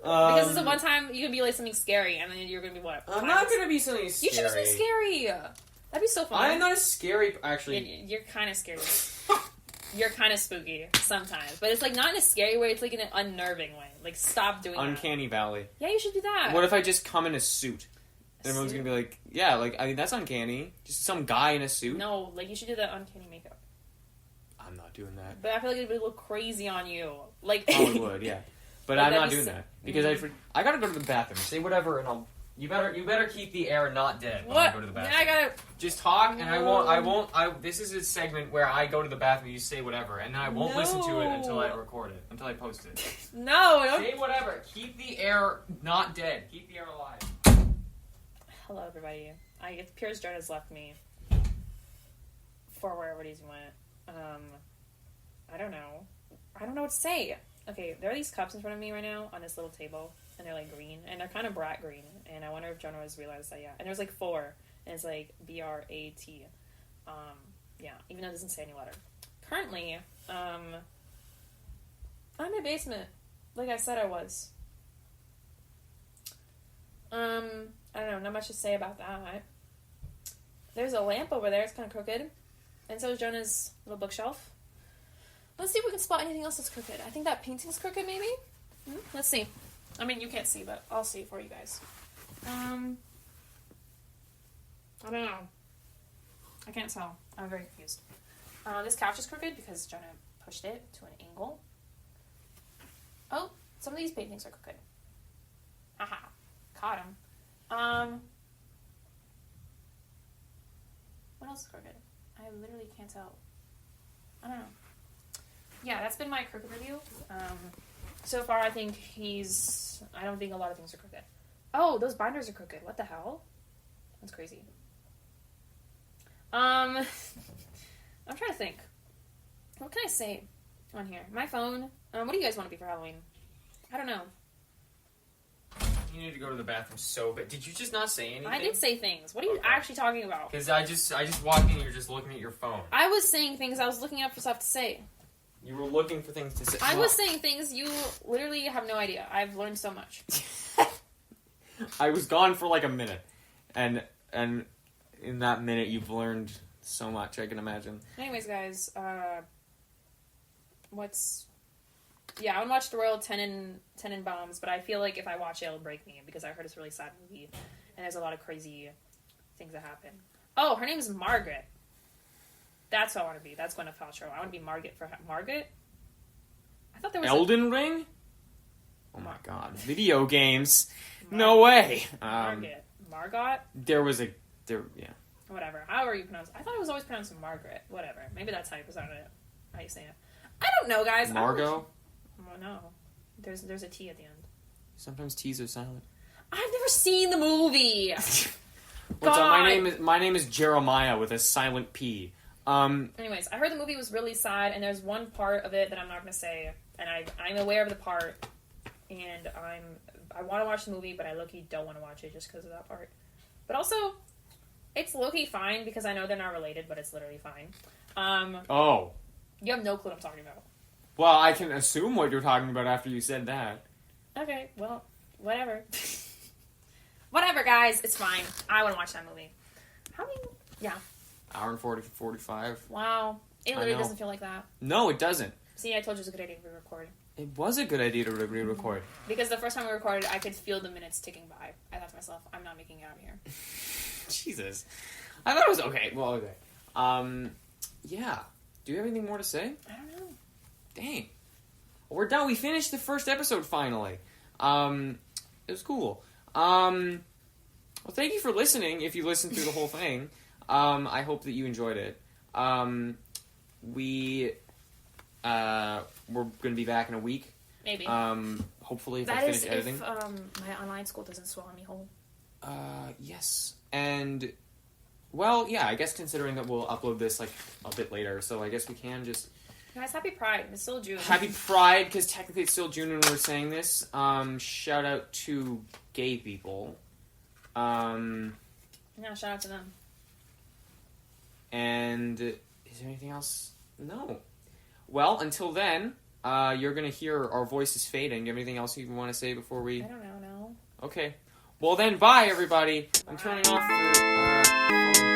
Because it's the one time you can be like something scary, and then you're gonna be what? I'm not gonna be something scary. You should be something scary. That'd be so fun. I'm not as scary, actually. You're kind of scary. You're kind of spooky sometimes, but it's like not in a scary way. It's like in an unnerving way. Like stop doing Uncanny that. Valley. Yeah, you should do that. What if I just come in a suit? Everyone's gonna be like, yeah, like I mean that's uncanny. Just some guy in a suit. No, like you should do the uncanny makeup. I'm not doing that. But I feel like it would look crazy on you. Like oh, it would, yeah. But like, I'm not doing that because I gotta go to the bathroom. Say whatever, and you better keep the air not dead when I go to the bathroom. I gotta just talk, and I won't. This is a segment where I go to the bathroom, you say whatever, and then I won't listen to it until I record it, until I post it. No, don't say whatever. Keep the air not dead. Keep the air alive. Hello, everybody. Piers Jonah's left me for wherever it is he went. I don't know. I don't know what to say. Okay, there are these cups in front of me right now on this little table, and they're like green, and they're kind of brat green, and I wonder if Jonah has realized that yet. And there's like 4, and it's like B-R-A-T. Yeah, even though it doesn't say any letter. Currently, I'm in my basement, like I said I was. I don't know, not much to say about that. There's a lamp over there, it's kind of crooked, and so is Jonah's little bookshelf. Let's see if we can spot anything else that's crooked. I think that painting's crooked, maybe? Let's see. I mean, you can't see, but I'll see for you guys. I don't know. I can't tell. I'm very confused. This couch is crooked because Jonah pushed it to an angle. Oh, some of these paintings are crooked. Haha. Caught him. What else is crooked? I literally can't tell. I don't know. Yeah, that's been my crooked review. So far, I don't think a lot of things are crooked. Oh, those binders are crooked. What the hell? That's crazy. I'm trying to think. What can I say on here? My phone. What do you guys want to be for Halloween? I don't know. You need to go to the bathroom so bad. Did you just not say anything? I did say things. What are you actually talking about? Because I just walked in and you're just looking at your phone. I was saying things. I was looking up for stuff to say. You were looking for things to say. I was saying things. You literally have no idea. I've learned so much. I was gone for like a minute. And in that minute, you've learned so much, I can imagine. Anyways, guys, I want to watch the Royal Tenenbaums, but I feel like if I watch it, it'll break me because I heard it's a really sad movie, and there's a lot of crazy things that happen. Oh, her name is Margaret. That's what I want to be. That's Gwyneth Paltrow. I want to be Margaret for Margaret. I thought there was Elden Ring? Oh my god. Video games? No way! Margot? Yeah. Whatever. However you pronounce it. I thought it was always pronounced Margaret. Whatever. Maybe that's how you pronounce it. How you say it. I don't know, guys. Margot? Oh, no. There's a T at the end. Sometimes T's are silent. I've never seen the movie! What's up? My name is Jeremiah with a silent P. Anyways, I heard the movie was really sad, and there's one part of it that I'm not going to say, and I'm aware of the part, and I want to watch the movie, but I low-key don't want to watch it just because of that part. But also, it's low-key fine, because I know they're not related, but it's literally fine. You have no clue what I'm talking about. Well, I can assume what you're talking about after you said that. Okay, well, whatever. Whatever, guys, it's fine. I want to watch that movie. Hour and 45. Wow. It literally doesn't feel like that. No, it doesn't. See, I told you it was a good idea to re-record. It was a good idea to re-record. Because the first time we recorded, I could feel the minutes ticking by. I thought to myself, I'm not making it out of here. Jesus. I thought it was okay. Well, okay. Yeah. Do you have anything more to say? I don't know. Dang. Well, we're done. We finished the first episode finally. It was cool. Well, thank you for listening, if you listened through the whole thing. I hope that you enjoyed it. We're going to be back in a week. Maybe. Hopefully, if I finish editing. If my online school doesn't swallow me whole. Yes. And, well, yeah, I guess considering that we'll upload this, like, a bit later, so I guess we can just... Guys, happy Pride. It's still June. Happy Pride, because technically it's still June when we're saying this. Shout out to gay people. Yeah, shout out to them. And is there anything else? No. Well, until then, you're going to hear our voices fading. Do you have anything else you want to say before we... I don't know, no. Okay. Well then, bye, everybody. Bye. I'm turning off the...